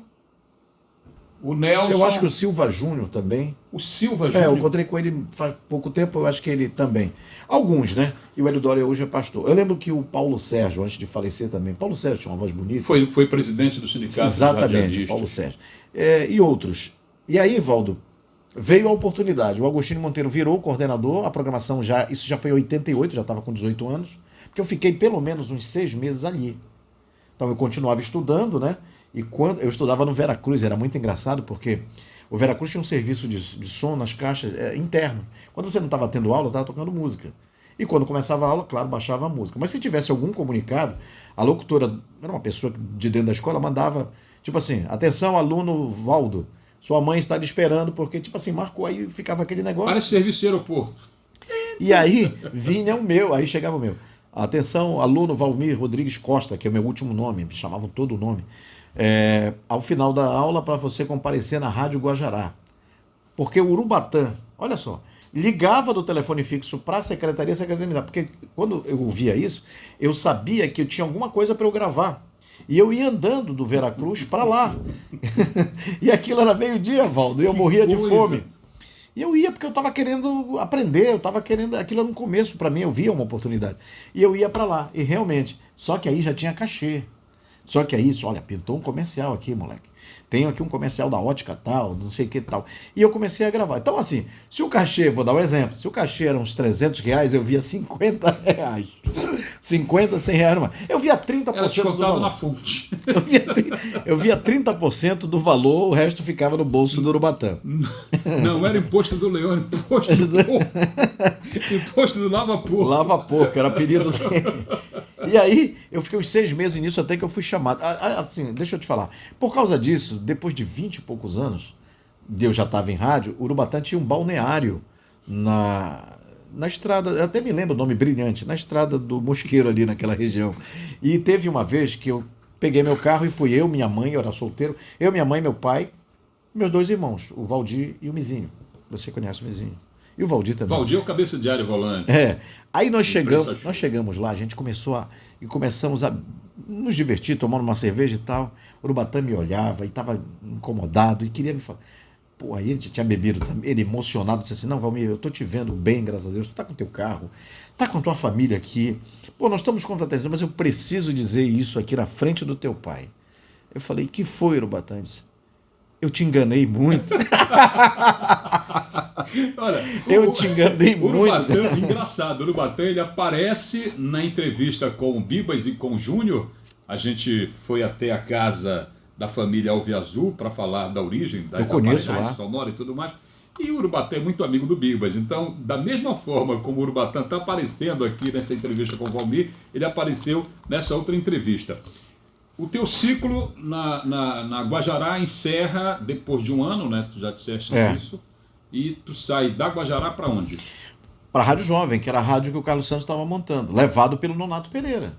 o Nelson... Eu acho que o Silva Júnior também. O Silva Júnior? Eu encontrei com ele faz pouco tempo, eu acho que ele também. Alguns, né? E o Hélio Dória hoje é pastor. Eu lembro que o Paulo Sérgio, antes de falecer também, Paulo Sérgio tinha uma voz bonita. Foi presidente do sindicato. Exatamente, Paulo Sérgio. E outros. E aí, Valdo, veio a oportunidade. O Agostinho Monteiro virou coordenador, a programação isso já foi em 88, já estava com 18 anos, porque eu fiquei pelo menos uns 6 meses ali. Então eu continuava estudando, né? E quando eu estudava no Veracruz, era muito engraçado, porque o Veracruz tinha um serviço de som nas caixas interno. Quando você não estava tendo aula, eu estava tocando música. E quando começava a aula, claro, baixava a música. Mas se tivesse algum comunicado, a locutora, era uma pessoa de dentro da escola, mandava, tipo assim, atenção, aluno Valdo, sua mãe está lhe esperando, porque, tipo assim, marcou aí, ficava aquele negócio. Parece serviço de aeroporto. E aí, vinha o meu, aí chegava o meu. Atenção, aluno Valmir Rodrigues Costa, que é o meu último nome, me chamavam todo o nome. Ao final da aula, para você comparecer na Rádio Guajará. Porque o Urubatã, olha só, ligava do telefone fixo para a secretaria me dava. Porque quando eu ouvia isso, eu sabia que eu tinha alguma coisa para eu gravar. E eu ia andando do Veracruz para lá. E aquilo era meio-dia, Valdo, e eu morria de fome. E eu ia porque eu estava querendo aprender, aquilo era um começo para mim, eu via uma oportunidade. E eu ia para lá, e realmente, só que aí já tinha cachê. Só que aí, olha, pintou um comercial aqui, moleque. Tenho aqui um comercial da ótica tal, não sei o que tal. E eu comecei a gravar. Então, assim, se o cachê, vou dar um exemplo, se o cachê era uns R$300, eu via R$50. 50, R$100. Eu via 30% era descontado do valor. na fonte. Eu via 30% do valor, o resto ficava no bolso do Urubatã. Não era imposto do leão, era imposto do porco. Imposto do lava-porco. Lava-porco, era apelido dele. E aí, eu fiquei uns 6 meses nisso até que eu fui chamado. Assim, deixa eu te falar. Por causa disso, depois de 20 e poucos anos, eu já estava em rádio, Urubatã tinha um balneário na estrada, eu até me lembro o nome brilhante, na estrada do Mosqueiro ali naquela região. E teve uma vez que eu peguei meu carro e fui eu, minha mãe, eu era solteiro, eu, minha mãe, meu pai, meus 2 irmãos, o Valdir e o Mizinho. Você conhece o Mizinho? E o Valdir também. Valdir é o cabeça de área volante. Aí nós chegamos lá, a gente começamos a nos divertir, tomando uma cerveja e tal. O Urubatã me olhava e estava incomodado e queria me falar. Pô, aí ele tinha bebido também, ele emocionado, disse assim, não, Valmir, eu tô te vendo bem, graças a Deus, tu tá com teu carro, tá com a tua família aqui. Pô, nós estamos confraternizando, mas eu preciso dizer isso aqui na frente do teu pai. Eu falei, que foi, Urubatã? Ele disse, eu te enganei muito. Olha, eu te enganei muito. Engraçado, o Urubatã, ele aparece na entrevista com o Bibas e com o Júnior. A gente foi até a casa da família Alviazul para falar da origem das Eu conheço aparelhagens lá. sonoras e tudo mais. E o Urubatã é muito amigo do Bibas. Então, da mesma forma como o Urubatã está aparecendo aqui nessa entrevista com o Valmir, ele apareceu nessa outra entrevista. O teu ciclo na Guajará encerra depois de um ano, né? Tu já disseste isso. E tu sai da Guajará para onde? Para a Rádio Jovem, que era a rádio que o Carlos Santos estava montando, levado pelo Nonato Pereira.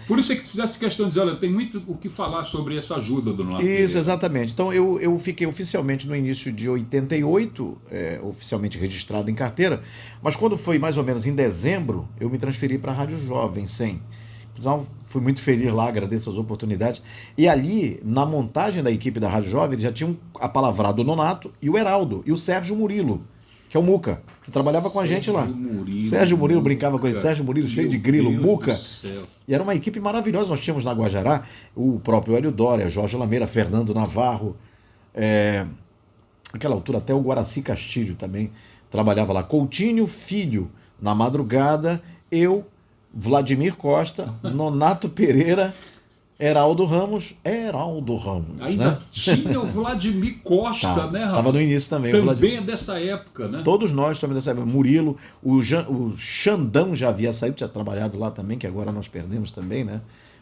Por isso é que tu fizesse questão de dizer, olha, tem muito o que falar sobre essa ajuda do Nonato Pereira. Isso, exatamente. Então eu fiquei oficialmente no início de 88, oficialmente registrado em carteira, mas quando foi mais ou menos em dezembro, eu me transferi para a Rádio Jovem 100. Então, fui muito feliz lá, agradeço as oportunidades. E ali, na montagem da equipe da Rádio Jovem, eles já tinham apalavrado o Nonato e o Heraldo e o Sérgio Murilo, que é o Muca, que trabalhava com a gente lá. Sérgio Murilo brincava com ele, Sérgio Murilo cheio de grilo, Muca. E era uma equipe maravilhosa. Nós tínhamos na Guajará o próprio Hélio Dória, Jorge Lameira, Fernando Navarro, naquela altura até o Guaraci Castilho também trabalhava lá. Coutinho Filho, na madrugada, eu, Vladimir Costa, Nonato Pereira, Heraldo Ramos. Ainda né? tinha o Vladimir Costa, né, rapaz? Estava no início também. Também é dessa época, né? Todos nós somos dessa época. Murilo, o Xandão já havia saído, tinha trabalhado lá também, que agora nós perdemos também, né?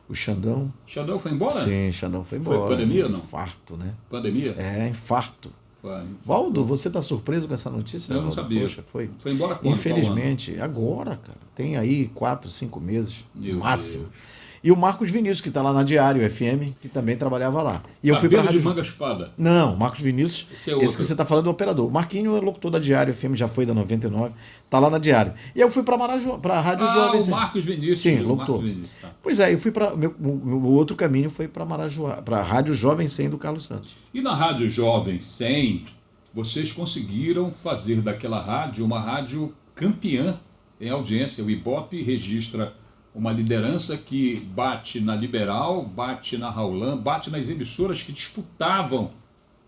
O Xandão. Xandão foi embora? Sim, Xandão foi embora. Foi pandemia ou não? Infarto, né? Pandemia? Infarto. Foi. Valdo, você está surpreso com essa notícia? Eu não sabia. Poxa, foi embora quando? Infelizmente, agora, cara. Tem aí 4, 5 meses, no máximo. Deus. E o Marcos Vinícius, que está lá na Diário FM, que também trabalhava lá. E eu fui Cabelo para de manga espada. Não, Marcos Vinícius, Esse é outro. esse que você está falando é o operador. O Marquinho é locutor da Diário FM, já foi da 99, está lá na Diário. E eu fui para a Rádio Jovem. O Marcos Vinícius. Sim, o locutor. Marcos Vinícius, tá. Pois é, eu fui para o outro caminho foi para a Rádio Jovem 100 do Carlos Santos. E na Rádio Jovem 100, vocês conseguiram fazer daquela rádio uma rádio campeã em audiência. O Ibope registra uma liderança que bate na Liberal, bate na Raulan, bate nas emissoras que disputavam.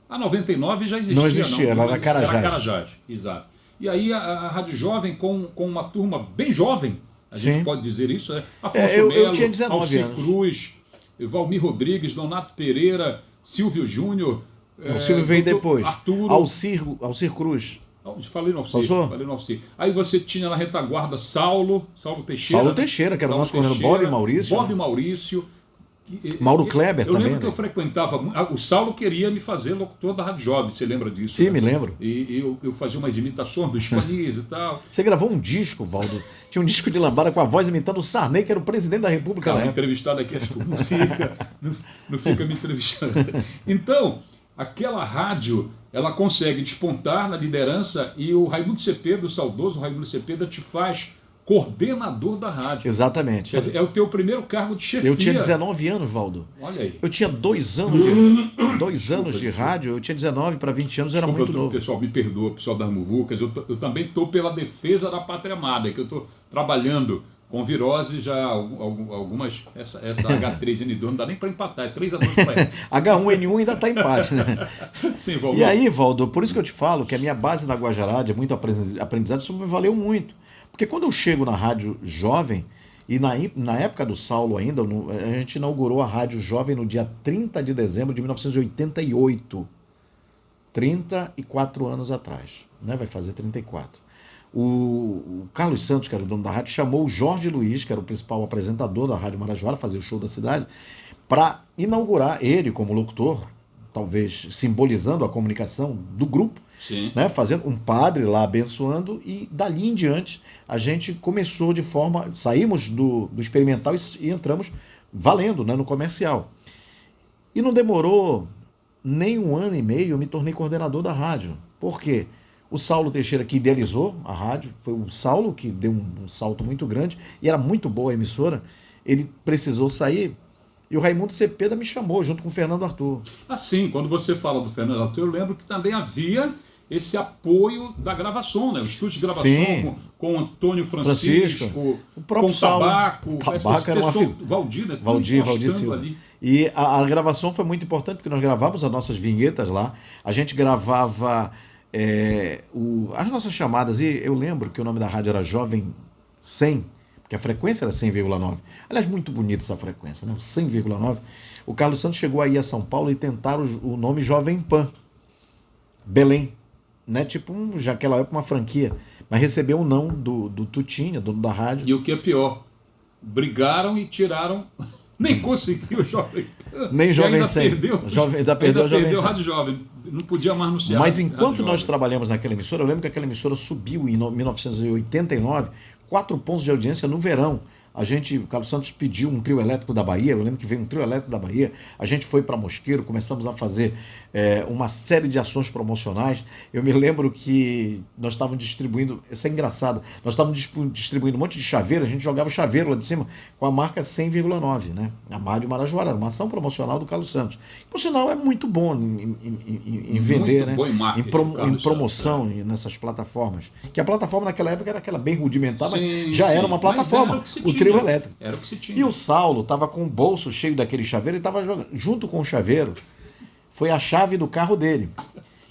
A 99 já existia. Não existia, ela era Carajás. Era Carajás, exato. E aí a Rádio Jovem, com uma turma bem jovem, a gente pode dizer isso, né? Afonso eu tinha Melo, 19 Alcir anos. Cruz, Valmir Rodrigues, Donato Pereira, Silvio Júnior. O Silvio veio depois. Arturo. Alcir Cruz. Falei no Alcir. Aí você tinha na retaguarda Saulo Teixeira. Saulo Teixeira, que era o nosso coordenador, Bob Maurício. Bob Maurício. Mauro Kleber eu também. Eu lembro que eu frequentava. O Saulo queria me fazer locutor da Rádio Jovem, você lembra disso? Sim, né? me lembro. E eu fazia umas imitações do Hispanis e tal. Você gravou um disco, Valdo. Tinha um disco de lambada com a voz imitando o Sarney, que era o presidente da República. Cara, entrevistado aqui, acho que não fica me entrevistando. Então, aquela rádio, ela consegue despontar na liderança e o Raimundo Cepeda, o saudoso Raimundo Cepeda, te faz coordenador da rádio. Exatamente. Quer dizer, é o teu primeiro cargo de chefia. Eu tinha 19 anos, Valdo. Olha aí. Eu tinha 2 anos de rádio, eu tinha 19 para 20 anos, eu era muito novo. Pessoal, me perdoa, pessoal das Muvucas, eu também estou pela defesa da pátria amada, que eu estou trabalhando com virose já algumas. Essa H3N2 não dá nem para empatar, é 3-2 para ela. H1N1 ainda está empate, né? Sim, Valdo. E aí, Valdo, por isso que eu te falo que a minha base na Guajará de muito aprendizado, isso me valeu muito. Porque quando eu chego na Rádio Jovem, e na época do Saulo ainda, a gente inaugurou a Rádio Jovem no dia 30 de dezembro de 1988. 34 anos atrás, né? Vai fazer 34. O Carlos Santos, que era o dono da rádio, chamou o Jorge Luiz, que era o principal apresentador da Rádio Marajoara, fazer o show da cidade, para inaugurar ele como locutor, talvez simbolizando a comunicação do grupo, né, fazendo um padre lá abençoando, e dali em diante a gente começou saímos do experimental e entramos valendo, né, no comercial. E não demorou nem 1 ano e meio, eu me tornei coordenador da rádio. Por quê? O Saulo Teixeira, que idealizou a rádio, foi o Saulo que deu um salto muito grande, e era muito boa a emissora, ele precisou sair, e o Raimundo Cepeda me chamou, junto com o Fernando Arthur. Assim, quando você fala do Fernando Arthur, eu lembro que também havia esse apoio da gravação, né? O estúdio de gravação com o Antônio Francisco, o próprio com o Tabaco, era uma Valdir, né? Valdir Silva. Ali. E a gravação foi muito importante, porque nós gravávamos as nossas vinhetas lá, a gente gravava as nossas chamadas, e eu lembro que o nome da rádio era Jovem 100, que a frequência era 100,9. Aliás, muito bonita essa frequência, né? 100,9. O Carlos Santos chegou aí a São Paulo e tentaram o nome Jovem Pan, Belém, né? Tipo, já naquela época, uma franquia. Mas recebeu um não do Tutinha, dono da rádio. E o que é pior, brigaram e tiraram, nem conseguiu o Jovem Pan. Nem Jovem ainda 100. Perdeu, Ainda perdeu o Jovem perdeu 100. Rádio Jovem, não podia mais anunciar. Mas enquanto Rádio nós Jovem. trabalhamos naquela emissora, eu lembro que aquela emissora subiu em 1989, 4 pontos de audiência no verão. O Carlos Santos pediu um trio elétrico da Bahia, eu lembro que veio um trio elétrico da Bahia, a gente foi para Mosqueiro, começamos a fazer uma série de ações promocionais. Eu me lembro que nós estávamos distribuindo, isso é engraçado, nós estávamos distribuindo um monte de chaveiro, a gente jogava o chaveiro lá de cima com a marca 100,9, né? A Rádio Marajoara, era uma ação promocional do Carlos Santos. Por sinal, é muito bom em vender, muito bom em marketing, em promoção nessas plataformas. Que a plataforma naquela época era aquela bem rudimentar, mas Sim, já era sim. uma Mas plataforma, era o que se o tinha. trio elétrico. Era o que se tinha. E o Saulo estava com o bolso cheio daquele chaveiro e estava jogando. Junto com o chaveiro, foi a chave do carro dele.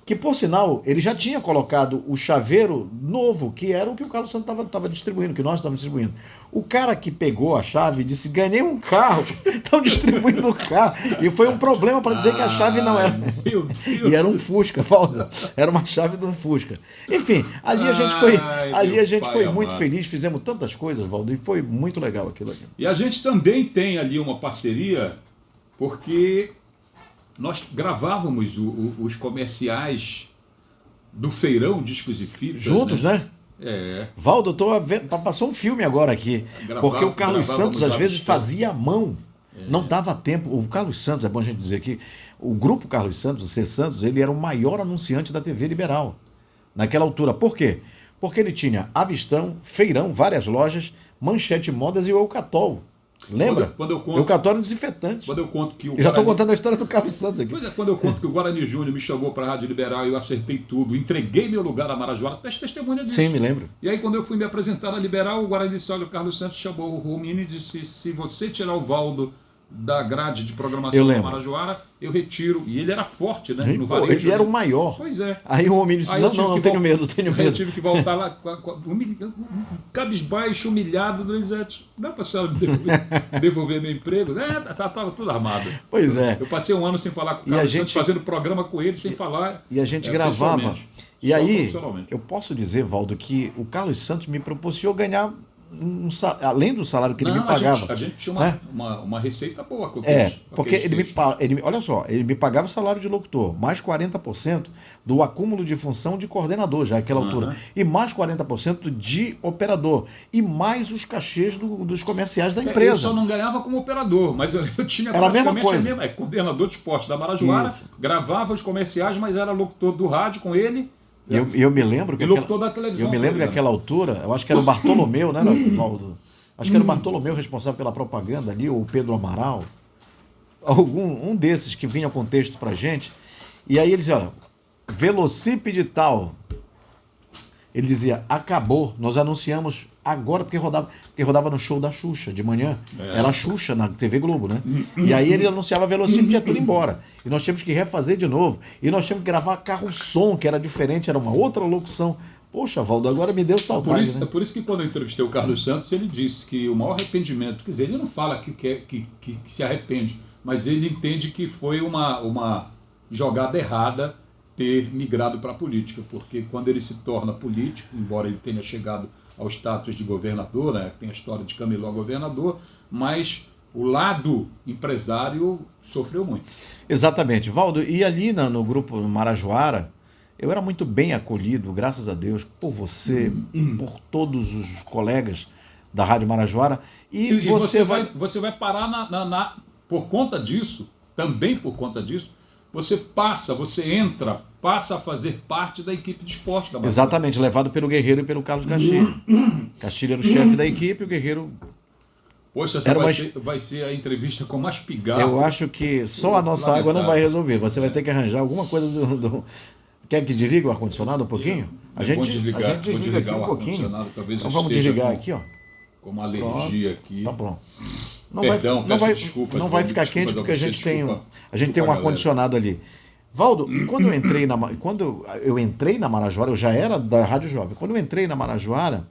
Que, por sinal, ele já tinha colocado o chaveiro novo, que era o que o Carlos Santos estava distribuindo, que nós estávamos distribuindo. O cara que pegou a chave disse: ganhei um carro, estão distribuindo o carro. E foi um problema para dizer que a chave não era. Meu Deus. E era um Fusca, Valdo. Era uma chave de um Fusca. Enfim, ali a gente foi, muito feliz, fizemos tantas coisas, Valdo, e foi muito legal aquilo ali. E a gente também tem ali uma parceria, porque nós gravávamos os comerciais do Feirão Discos e Fitas. Juntos, né? É. Valdo, passou um filme agora aqui. Porque o Carlos Santos, às vezes, fazia à mão. Não dava tempo. O Carlos Santos, é bom a gente dizer aqui, o grupo Carlos Santos, o C. Santos, ele era o maior anunciante da TV liberal. Naquela altura. Por quê? Porque ele tinha Avistão, Feirão, várias lojas, Manchete Modas e o Eucatol. Lembra? Quando eu conto, Eucatol era um desinfetante. Quando eu conto que o Eu já estou contando a história do Carlos Santos aqui. Pois é, quando eu conto que o Guarani Júnior me chamou para a Rádio Liberal e eu acertei tudo, entreguei meu lugar na Marajoara, tu és testemunha disso. Sim, me lembro. E aí quando eu fui me apresentar na Liberal, o Guarani disse: olha, o Carlos Santos chamou o Romini e disse: se você tirar o Valdo da grade de programação da Marajoara, eu retiro. E ele era forte, né? No varejo, ele era o maior. Pois é. Aí o homem disse: não, tenho medo. Aí eu tive que voltar lá, cabisbaixo, humilhado, Donizete. Dá para a senhora devolver meu emprego? Estava tudo armado. Pois é. Eu passei um ano sem falar com o Carlos Santos, fazendo programa com ele, sem falar. E a gente gravava. E aí, eu posso dizer, Valdo, que o Carlos Santos me proporcionou ganhar além do salário que ele me pagava. A gente tinha uma receita boa com porque olha só, ele me pagava o salário de locutor, mais 40% do acúmulo de função de coordenador, já àquela altura, e mais 40% de operador, e mais os cachês dos comerciais da empresa. Eu só não ganhava como operador, mas eu tinha era praticamente a mesma coisa. Coordenador de esporte da Marajoara, gravava os comerciais, mas era locutor do rádio com ele. Eu me lembro que aquela altura, eu acho que era o Bartolomeu, né, Valdo? Acho que era o Bartolomeu responsável pela propaganda ali, ou o Pedro Amaral, um desses que vinha com texto pra gente. E aí ele dizia: olha, velocípede tal. Ele dizia: acabou, nós anunciamos agora, porque rodava no show da Xuxa de manhã. Era a Xuxa na TV Globo, né? E aí ele anunciava velocípede e ia tudo embora. E nós tínhamos que refazer de novo. E nós tínhamos que gravar carro-som, que era diferente, era uma outra locução. Poxa, Valdo, agora me deu saudade. É por isso que quando eu entrevistei o Carlos Santos, ele disse que o maior arrependimento, quer dizer, ele não fala que se arrepende, mas ele entende que foi uma jogada errada ter migrado para a política, porque quando ele se torna político, embora ele tenha chegado ao status de governador, né, tem a história de camelô a governador, mas o lado empresário sofreu muito. Exatamente. Valdo, e ali no grupo Marajoara, eu era muito bem acolhido, graças a Deus, por você, por todos os colegas da Rádio Marajoara. E você vai parar por conta disso, também por conta disso, você passa a fazer parte da equipe de esporte da Marajoara. Exatamente, levado pelo Guerreiro e pelo Carlos Castilho. Castilho era o chefe da equipe, o Guerreiro... Poxa, vai ser a entrevista com mais pigarro. Eu acho que só a nossa água não vai resolver. Você vai ter que arranjar alguma coisa Quer que desligue o ar-condicionado um pouquinho? A gente desliga aqui um pouquinho. Então vamos desligar aqui, ó. Com uma alergia aqui. Tá pronto. Não vai ficar quente porque a gente tem um ar-condicionado ali. Valdo, quando eu entrei na Marajoara, eu já era da Rádio Jovem. Quando eu entrei na Marajoara,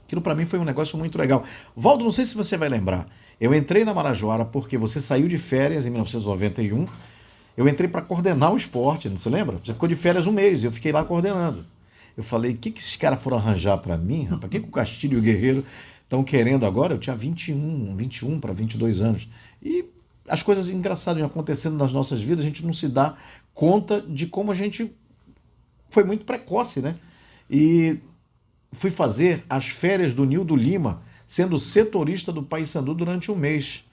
Aquilo para mim foi um negócio muito legal. Valdo, não sei se você vai lembrar. Eu entrei na Marajoara porque você saiu de férias em 1991. Eu entrei para coordenar o esporte, não se lembra? Você ficou de férias um mês, eu fiquei lá coordenando. Eu falei, o que esses caras foram arranjar para mim, rapaz? O que o Castilho e o Guerreiro estão querendo agora? Eu tinha 21 para 22 anos. E as coisas engraçadas iam acontecendo nas nossas vidas, a gente não se dá conta de como a gente foi muito precoce, né? E fui fazer as férias do Nildo Lima, sendo setorista do Paysandu durante um mês.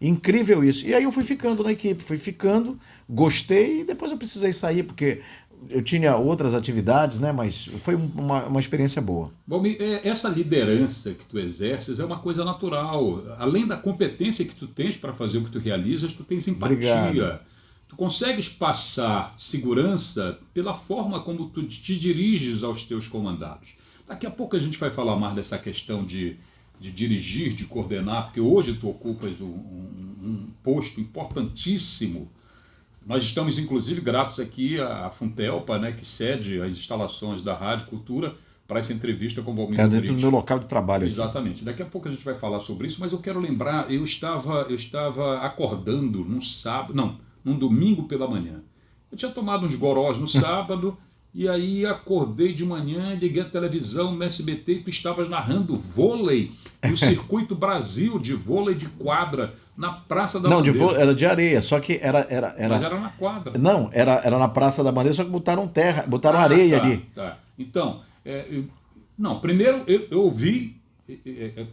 Incrível isso. E aí eu fui ficando na equipe, fui ficando, gostei e depois eu precisei sair, porque eu tinha outras atividades, né? Mas foi uma experiência boa. Bom, essa liderança que tu exerces é uma coisa natural. Além da competência que tu tens para fazer o que tu realizas, tu tens empatia. Obrigado. Tu consegues passar segurança pela forma como tu te diriges aos teus comandados. Daqui a pouco a gente vai falar mais dessa questão de dirigir, de coordenar, porque hoje tu ocupas um posto importantíssimo. Nós estamos, inclusive, gratos aqui à Funtelpa, né, que cede as instalações da Rádio Cultura para essa entrevista com o Valmir Rodrigues. Dentro do meu local de trabalho. Exatamente. Aqui. Daqui a pouco a gente vai falar sobre isso, mas eu quero lembrar, eu estava acordando num domingo pela manhã. Eu tinha tomado uns gorós no sábado, e aí acordei de manhã, liguei a televisão no SBT e tu estavas narrando vôlei no Circuito Brasil de vôlei de quadra na Praça da Bandeira. Não, era de areia, só que era... Mas era na quadra. Não, era na Praça da Bandeira, só que botaram areia ali. Tá. Então, primeiro eu ouvi,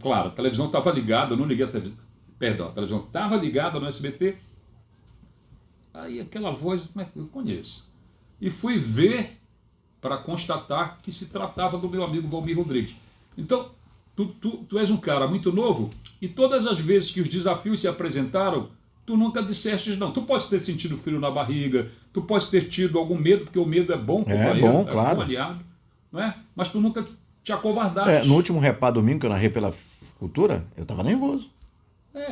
claro, a televisão estava ligada, eu não liguei a televisão, perdão, a televisão estava ligada no SBT, aí aquela voz, eu conheço. E fui ver para constatar que se tratava do meu amigo Valmir Rodrigues. Então, tu és um cara muito novo e todas as vezes que os desafios se apresentaram, tu nunca disseste não. Tu pode ter sentido frio na barriga, tu pode ter tido algum medo, porque o medo é bom, companheiro, claro. Bom aliado, não é? Mas tu nunca te acovardaste. No último Repá domingo que eu narrei pela Cultura, eu estava nervoso.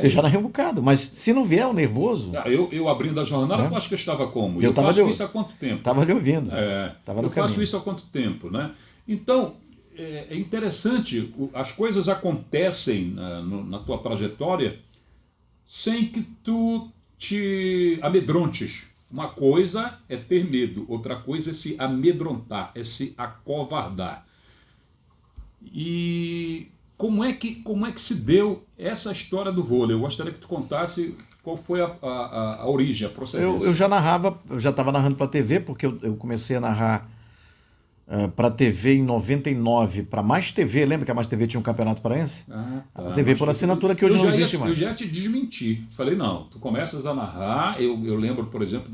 Eu já narrei um bocado, mas se não vier o nervoso... Eu abrindo a jornada, eu acho que eu estava como? Eu faço isso há quanto tempo? Estava lhe ouvindo. Eu faço isso há quanto tempo, né? Então, é interessante, as coisas acontecem na tua trajetória sem que tu te amedrontes. Uma coisa é ter medo, outra coisa é se amedrontar, é se acovardar. E... Como é que se deu essa história do vôlei? Eu gostaria que tu contasse qual foi a origem, a procedência. Eu já narrava, eu já estava narrando para a TV, porque eu comecei a narrar para a TV em 99, para Mais TV. Lembra que a Mais TV tinha um campeonato paraense? A TV por assinatura, que hoje não existe mais. Eu já te desmenti. Falei, não, tu começas a narrar, eu lembro, por exemplo...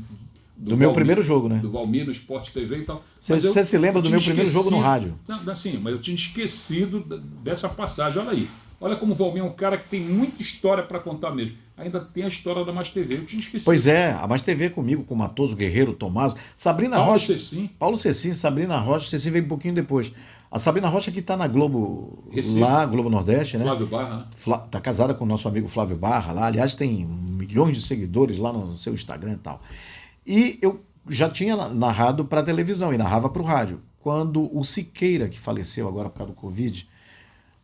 Do meu primeiro jogo, né? Do Valmir no Sport TV e tal. Você se lembra do meu primeiro jogo no rádio? Não, sim, mas eu tinha esquecido dessa passagem. Olha aí. Olha como o Valmir é um cara que tem muita história para contar mesmo. Ainda tem a história da Mais TV. Eu tinha esquecido. Pois é, a Mais TV comigo, com o Matoso, Guerreiro, Tomás, Sabrina Rocha. Paulo Cecim, Sabrina Rocha. Cecim veio um pouquinho depois. A Sabrina Rocha que está na Globo, Recife, lá, Globo Nordeste, né? Flávio Barra, né? Está casada com o nosso amigo Flávio Barra lá. Aliás, tem milhões de seguidores lá no seu Instagram e tal. E eu já tinha narrado para a televisão e narrava para o rádio. Quando o Siqueira, que faleceu agora por causa do Covid,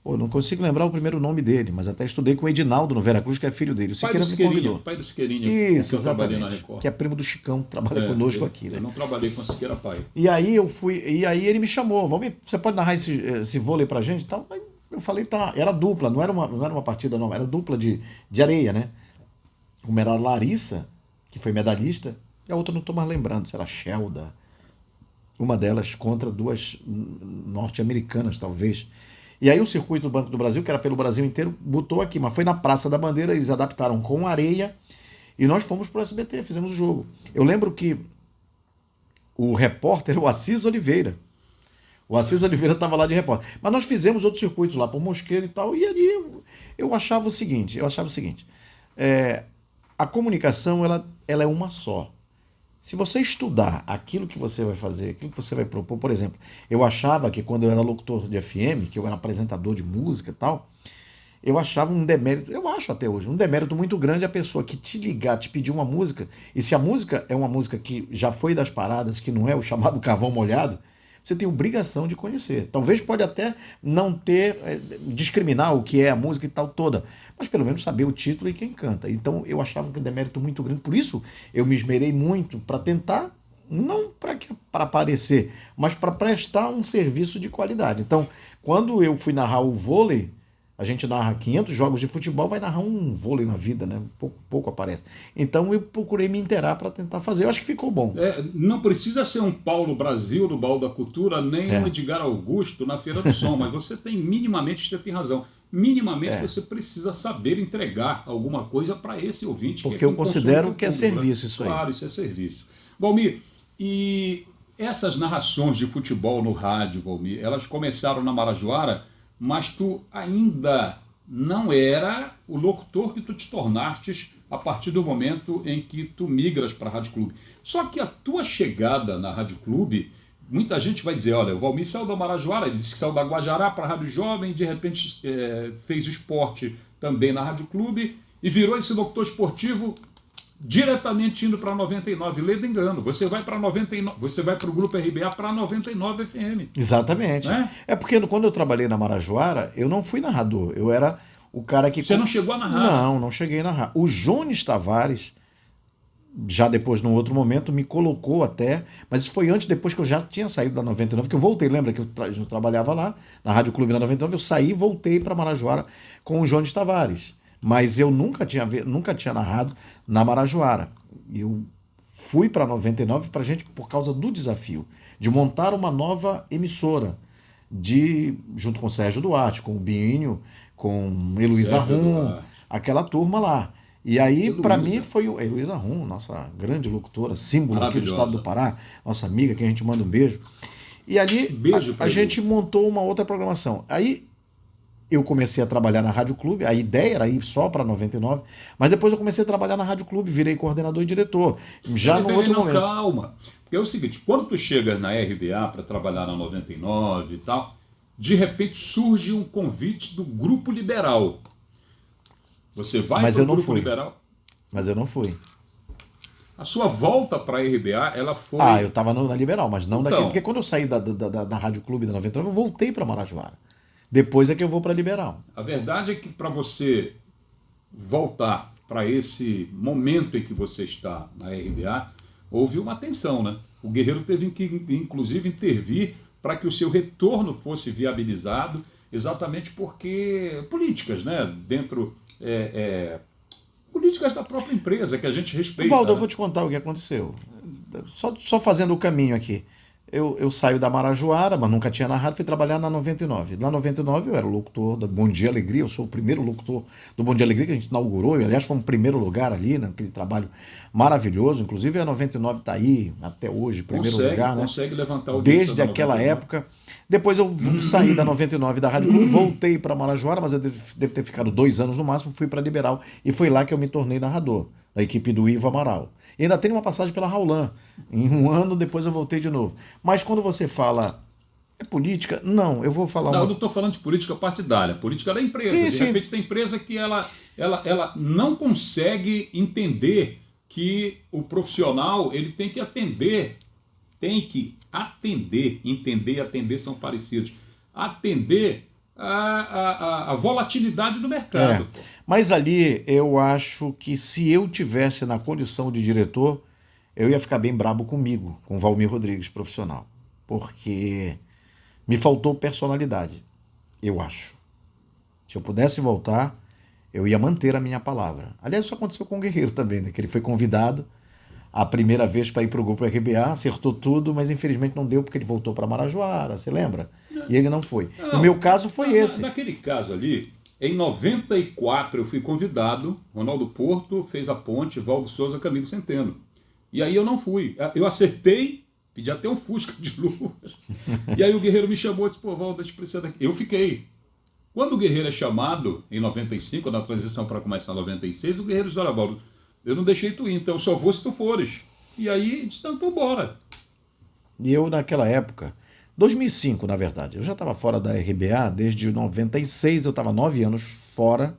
não consigo lembrar o primeiro nome dele, mas até estudei com o Edinaldo no Veracruz, que é filho dele. O Siqueira me convidou. Pai do Siqueirinha. Isso, exatamente. Que é primo do Chicão, que trabalha conosco aqui. Né? Eu não trabalhei com o Siqueira pai. E aí ele me chamou, você pode narrar esse vôlei pra gente e tal? Aí eu falei, tá, era dupla, não era uma partida não, era dupla de areia, né? Uma era a Larissa, que foi medalhista, e a outra não estou mais lembrando, se era a Shelda. Uma delas contra duas norte-americanas, talvez. E aí o circuito do Banco do Brasil, que era pelo Brasil inteiro, botou aqui, mas foi na Praça da Bandeira, eles adaptaram com areia, e nós fomos para o SBT, fizemos o jogo. Eu lembro que o repórter era o Assis Oliveira. O Assis Oliveira estava lá de repórter. Mas nós fizemos outros circuitos lá, por Mosqueiro e tal, e ali eu achava o seguinte, a comunicação ela é uma só. Se você estudar aquilo que você vai fazer, aquilo que você vai propor, por exemplo, eu achava que quando eu era locutor de FM, que eu era apresentador de música e tal, eu achava um demérito, eu acho até hoje, um demérito muito grande a pessoa que te ligar, te pedir uma música, e se a música é uma música que já foi das paradas, que não é o chamado carvão molhado, você tem obrigação de conhecer. Talvez pode até não ter, discriminar o que é a música e tal toda, mas pelo menos saber o título e quem canta. Então eu achava que um demérito muito grande, por isso eu me esmerei muito para tentar, não para aparecer, mas para prestar um serviço de qualidade. Então, quando eu fui narrar o vôlei, a gente narra 500 jogos de futebol, vai narrar um vôlei na vida, né? Pouco aparece. Então eu procurei me inteirar para tentar fazer. Eu acho que ficou bom. Não precisa ser um Paulo Brasil no Baú da Cultura, nem um Edgar Augusto na Feira do Som, mas você tem minimamente, você tem razão, minimamente você precisa saber entregar alguma coisa para esse ouvinte. Porque eu considero que é serviço isso aí. Claro, isso é serviço. Valmir, e essas narrações de futebol no rádio, Valmir, elas começaram na Marajoara, mas tu ainda não era o locutor que tu te tornaste a partir do momento em que tu migras para a Rádio Clube. Só que a tua chegada na Rádio Clube, muita gente vai dizer, olha, o Valmir saiu da Marajoara, ele disse que saiu da Guajará para a Rádio Jovem, de repente fez esporte também na Rádio Clube e virou esse locutor esportivo diretamente indo para 99, lê do engano. Você vai para 99, você vai para o Grupo RBA para 99 FM. Exatamente. Né? É porque quando eu trabalhei na Marajoara, eu não fui narrador, eu era o cara que... Você não chegou a narrar? Não cheguei a narrar. O Jones Tavares, já depois, num outro momento, me colocou até, mas isso foi antes, depois que eu já tinha saído da 99, que eu voltei, lembra que eu trabalhava lá, na Rádio Clube na 99, eu saí e voltei para Marajoara com o Jones Tavares. Mas eu nunca tinha narrado na Marajoara. Eu fui para 99 para a gente por causa do desafio de montar uma nova emissora, junto com o Sérgio Duarte, com o Binho, com Heloísa Rum, aquela turma lá. E aí, para mim, foi a Heloísa Rum, nossa grande locutora, símbolo aqui do estado do Pará, nossa amiga, que a gente manda um beijo. E ali a gente montou uma outra programação. Aí eu comecei a trabalhar na Rádio Clube, a ideia era ir só para 99, mas depois eu comecei a trabalhar na Rádio Clube, virei coordenador e diretor, já no outro momento. Calma, porque é o seguinte, quando tu chega na RBA para trabalhar na 99 e tal, de repente surge um convite do Grupo Liberal. Você vai para o Grupo Liberal? Mas eu não fui. A sua volta para a RBA, ela foi... eu estava na Liberal, mas não daquele, porque quando eu saí da Rádio Clube da 99, eu voltei para Marajoara. Depois é que eu vou para Liberal. A verdade é que para você voltar para esse momento em que você está na RBA, houve uma tensão, né? O Guerreiro teve que, inclusive, intervir para que o seu retorno fosse viabilizado, exatamente porque políticas, né? Dentro... políticas da própria empresa, que a gente respeita. Valdo, eu vou te contar o que aconteceu. Só fazendo o caminho aqui. Eu saio da Marajoara, mas nunca tinha narrado, fui trabalhar na 99. Na 99 eu era o locutor do Bom Dia Alegria, eu sou o primeiro locutor do Bom Dia Alegria que a gente inaugurou, aliás foi um primeiro lugar ali, naquele trabalho maravilhoso, inclusive a 99 está aí até hoje, primeiro lugar, né? Consegue levantar o desde aquela época. Depois eu saí da 99 da Rádio Clube, voltei para Marajoara, mas eu devo ter ficado 2 anos no máximo, fui para Liberal, e foi lá que eu me tornei narrador, da equipe do Ivo Amaral. E ainda tem uma passagem pela Raulan. Em um ano, depois eu voltei de novo. Mas quando você fala, é política? Não, eu vou falar... Não, eu não estou falando de política partidária, política da empresa. De repente tem empresa que ela não consegue entender que o profissional ele tem que atender, entender e atender são parecidos, atender a volatilidade do mercado. Mas ali eu acho que se eu tivesse na condição de diretor, eu ia ficar bem brabo comigo, com o Valmir Rodrigues, profissional. Porque me faltou personalidade, eu acho. Se eu pudesse voltar, eu ia manter a minha palavra. Aliás, isso aconteceu com o Guerreiro também, né? Que ele foi convidado a primeira vez para ir para o Grupo RBA, acertou tudo, mas infelizmente não deu porque ele voltou para Marajoara, você lembra? E ele não foi. Não, no meu caso foi esse. Naquele caso ali, em 94 eu fui convidado, Ronaldo Porto fez a ponte, Valdo Souza, Camilo Centeno. E aí eu não fui. Eu acertei, pedi até um Fusca de luz. E aí o Guerreiro me chamou e disse, pô, Valdo, a gente precisa daqui. Eu fiquei. Quando o Guerreiro é chamado, em 95, na transição para começar em 96, o Guerreiro diz, olha, Valdo, eu não deixei tu ir, então eu só vou se tu fores. E aí, disse, então bora. E eu, naquela época, 2005, na verdade, eu já estava fora da RBA, desde 96, eu estava 9 anos fora,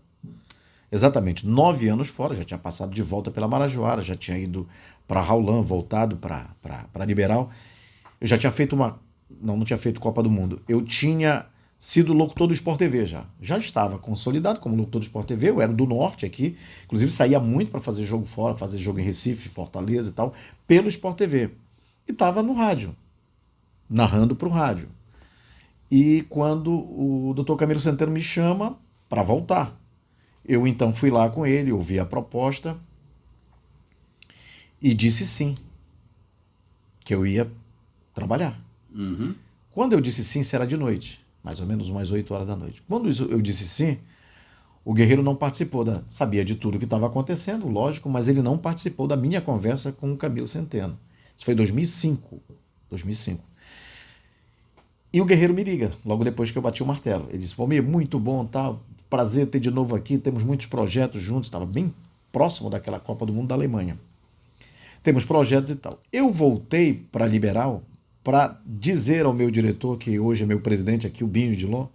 exatamente, 9 anos fora, já tinha passado de volta pela Marajoara, já tinha ido para Raulan, voltado para Liberal, eu já tinha feito não tinha feito Copa do Mundo. Eu tinha sido locutor do Sport TV já. Já estava consolidado como locutor do Sport TV, eu era do Norte aqui, inclusive saía muito para fazer jogo fora, fazer jogo em Recife, Fortaleza e tal, pelo Sport TV. E estava no rádio, narrando para o rádio. E quando o Dr. Camilo Centeno me chama para voltar, eu então fui lá com ele, ouvi a proposta e disse sim, que eu ia trabalhar. Uhum. Quando eu disse sim, será de noite, mais ou menos umas 8 horas da noite. Quando eu disse sim, o Guerreiro não participou, sabia de tudo que estava acontecendo, lógico, mas ele não participou da minha conversa com o Camilo Centeno. Isso foi em 2005. E o Guerreiro me liga, logo depois que eu bati o martelo. Ele disse, Valmir, muito bom, tá? Prazer ter de novo aqui, temos muitos projetos juntos, estava bem próximo daquela Copa do Mundo da Alemanha. Temos projetos e tal. Eu voltei para a Liberal para dizer ao meu diretor, que hoje é meu presidente aqui, o Binho Dilon,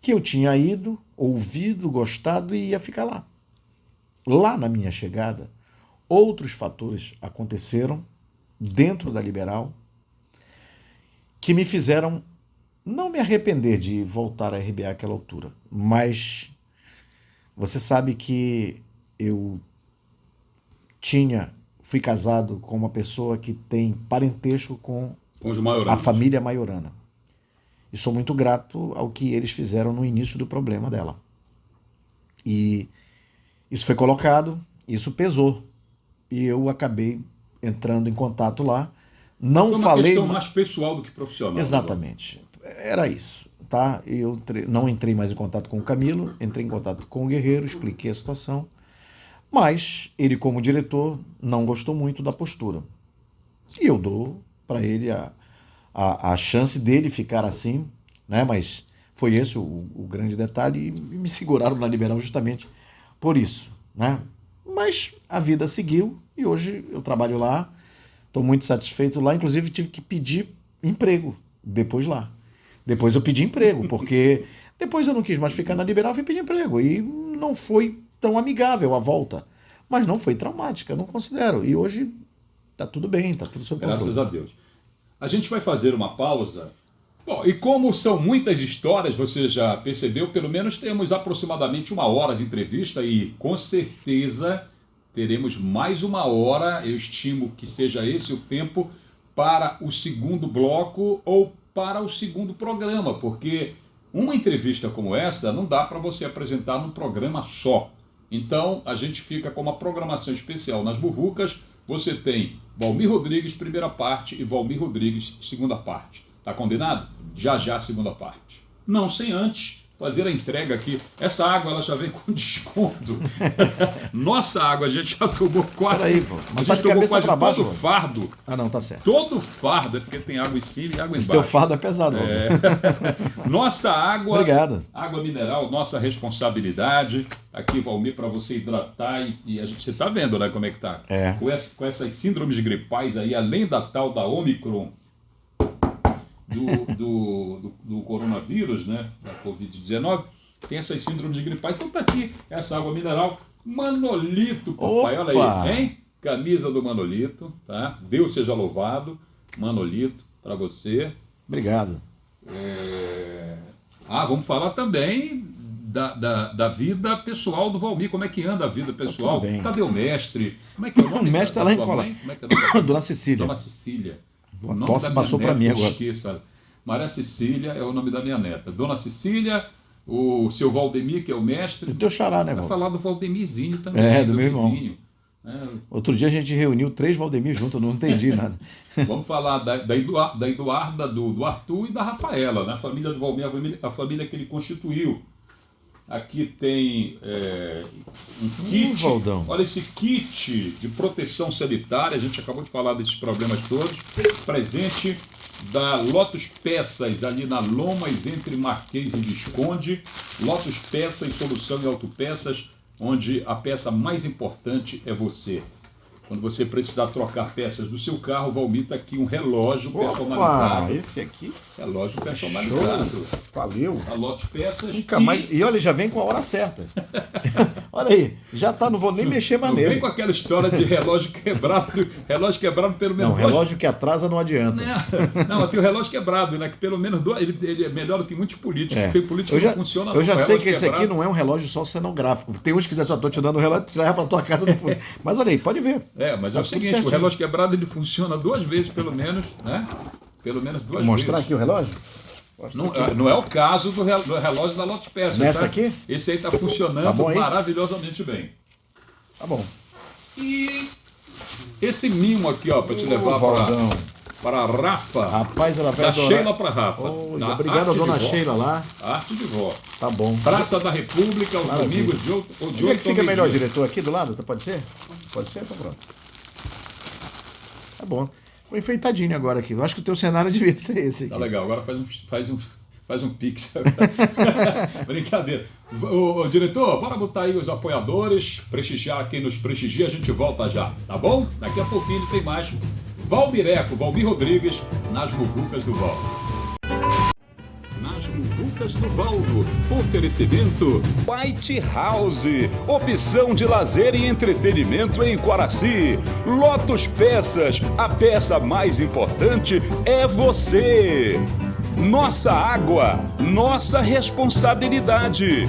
que eu tinha ido, ouvido, gostado e ia ficar lá. Lá na minha chegada, outros fatores aconteceram dentro da Liberal que me fizeram não me arrepender de voltar à RBA àquela altura, mas você sabe que eu fui casado com uma pessoa que tem parentesco com a família Maiorana. E sou muito grato ao que eles fizeram no início do problema dela. E isso foi colocado, isso pesou. E eu acabei entrando em contato lá. Não foi uma falei. Questão mais pessoal do que profissional. Exatamente. Era isso. Tá? Eu não entrei mais em contato com o Camilo, entrei em contato com o Guerreiro, expliquei a situação. Mas ele, como diretor, não gostou muito da postura. E eu dou para ele a chance dele ficar assim, né? Mas foi esse o grande detalhe, e me seguraram na Liberal justamente por isso, né? Mas a vida seguiu e hoje eu trabalho lá, estou muito satisfeito lá, inclusive tive que pedir emprego depois lá. Depois eu pedi emprego, porque depois eu não quis mais ficar na Liberal, fui pedir emprego e não foi tão amigável a volta, mas não foi traumática, não considero. E hoje está tudo bem, está tudo sob controle. Graças a Deus. A gente vai fazer uma pausa. Bom, e como são muitas histórias, você já percebeu, pelo menos temos aproximadamente 1 hora de entrevista e com certeza teremos mais 1 hora, eu estimo que seja esse o tempo, para o segundo bloco ou para o segundo programa, porque uma entrevista como essa não dá para você apresentar num programa só. Então a gente fica com uma programação especial nas Buvucas. Você tem Valmir Rodrigues, primeira parte, e Valmir Rodrigues, segunda parte. Tá combinado? Já já, segunda parte. Não sem antes fazer a entrega aqui. Essa água ela já vem com desconto. Nossa água, a gente já tomou quase. Peraí, pô. Mas a gente tomou quase baixo, todo fardo. Ah, não, tá certo. Todo fardo, é porque tem água em cima e água embaixo. Esse teu fardo é pesado. Nossa água. Obrigado. Água mineral, nossa responsabilidade. Aqui, Valmir, para você hidratar. E a gente, você tá vendo, né, como é que tá? É. Com essas síndromes gripais aí, além da tal da Omicron, do coronavírus, né, da Covid-19, tem essas síndromes gripais. Então tá aqui essa água mineral Manolito, papai. Opa! Olha aí, hein? Camisa do Manolito, tá? Deus seja louvado. Manolito, para você. Obrigado. Vamos falar também da vida pessoal do Valmir. Como é que anda a vida pessoal? Tá Cadê o mestre? Como é que é o nome? O mestre tá lá em Cola. Como é que é o nome? Dona Cecília. Dona Cecília. A tosse passou para mim agora. Esqueça. Maria Cecília é o nome da minha neta. Dona Cecília, o seu Valdemir, que é o mestre. O teu xará, né, vai Val? falar do Valdemirzinho também. É, do meu irmão. vizinho. Outro dia a gente reuniu 3 Valdemir juntos, eu não entendi nada. Vamos falar da Eduarda, do Arthur e da Rafaela, né? A família do Valmir, a família que ele constituiu. Aqui tem um kit. Valdão. Olha esse kit de proteção sanitária. A gente acabou de falar desses problemas todos. Presente da Lotus Peças, ali na Lomas, entre Marquês e Visconde. Lotus Peças, solução em autopeças, onde a peça mais importante é você. Quando você precisar trocar peças do seu carro, o Valmir está aqui um relógio personalizado. Esse aqui. Relógio personalizado. Show. Valeu. A Lotus Peças. Nunca mais. E olha, já vem com a hora certa. Olha aí, já tá, não vou nem mexer mais Não vem nele. com aquela história de relógio quebrado pelo menos Não, relógio que atrasa não adianta. Não, mas tem o relógio quebrado, né? Que pelo menos ele é melhor do que muitos políticos. É. Tem político que não funciona. Eu já não. sei Relógio que esse aqui quebrado. não é um relógio só cenográfico. Tem uns que dizem, só tô te dando o relógio, você leva pra tua casa, não funciona. Mas olha aí, pode ver. É, mas é Tá o tudo seguinte, certinho. o relógio quebrado ele funciona 2 vezes pelo menos, né? Pelo menos 2 Vou vezes. mostrar aqui o relógio? Não é o caso do relógio da Lotus Peças. Nessa tá? aqui? Esse aí está funcionando Tá bom aí? maravilhosamente bem. Tá bom. E esse mimo aqui, ó, para te levar Valdão. para a Rafa. Rapaz, ela vai Da adorar. Sheila para Rafa. Olha, Da obrigado a Arte dona de Vó. Sheila lá. Arte de Vó. Tá bom. Praça da República, os Maravilha. domingos de 8 Onde é que fica melhor, diretor? Aqui do lado? Pode ser? Pode ser? Então pronto. Tá bom. Foi enfeitadinho agora aqui. Eu acho que o teu cenário devia ser esse aqui. Tá legal, agora faz um pix. Brincadeira. Ô, diretor, bora botar aí os apoiadores, prestigiar quem nos prestigia, a gente volta já, tá bom? Daqui a pouquinho tem mais Valmir Rodrigues, nas Muvucas do Val. Nas Muvucas do Valdo, oferecimento White House, opção de lazer e entretenimento em Quaraci. Lotus Peças, a peça mais importante é você. Nossa água, nossa responsabilidade.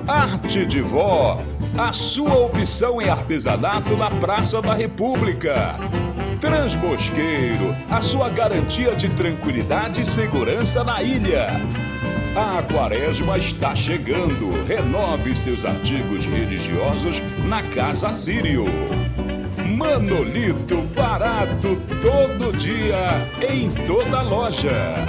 Arte de Vó, a sua opção em artesanato na Praça da República. Transbosqueiro, a sua garantia de tranquilidade e segurança na ilha. A Quaresma está chegando. Renove seus artigos religiosos na Casa Sírio. Manolito, barato todo dia, em toda loja.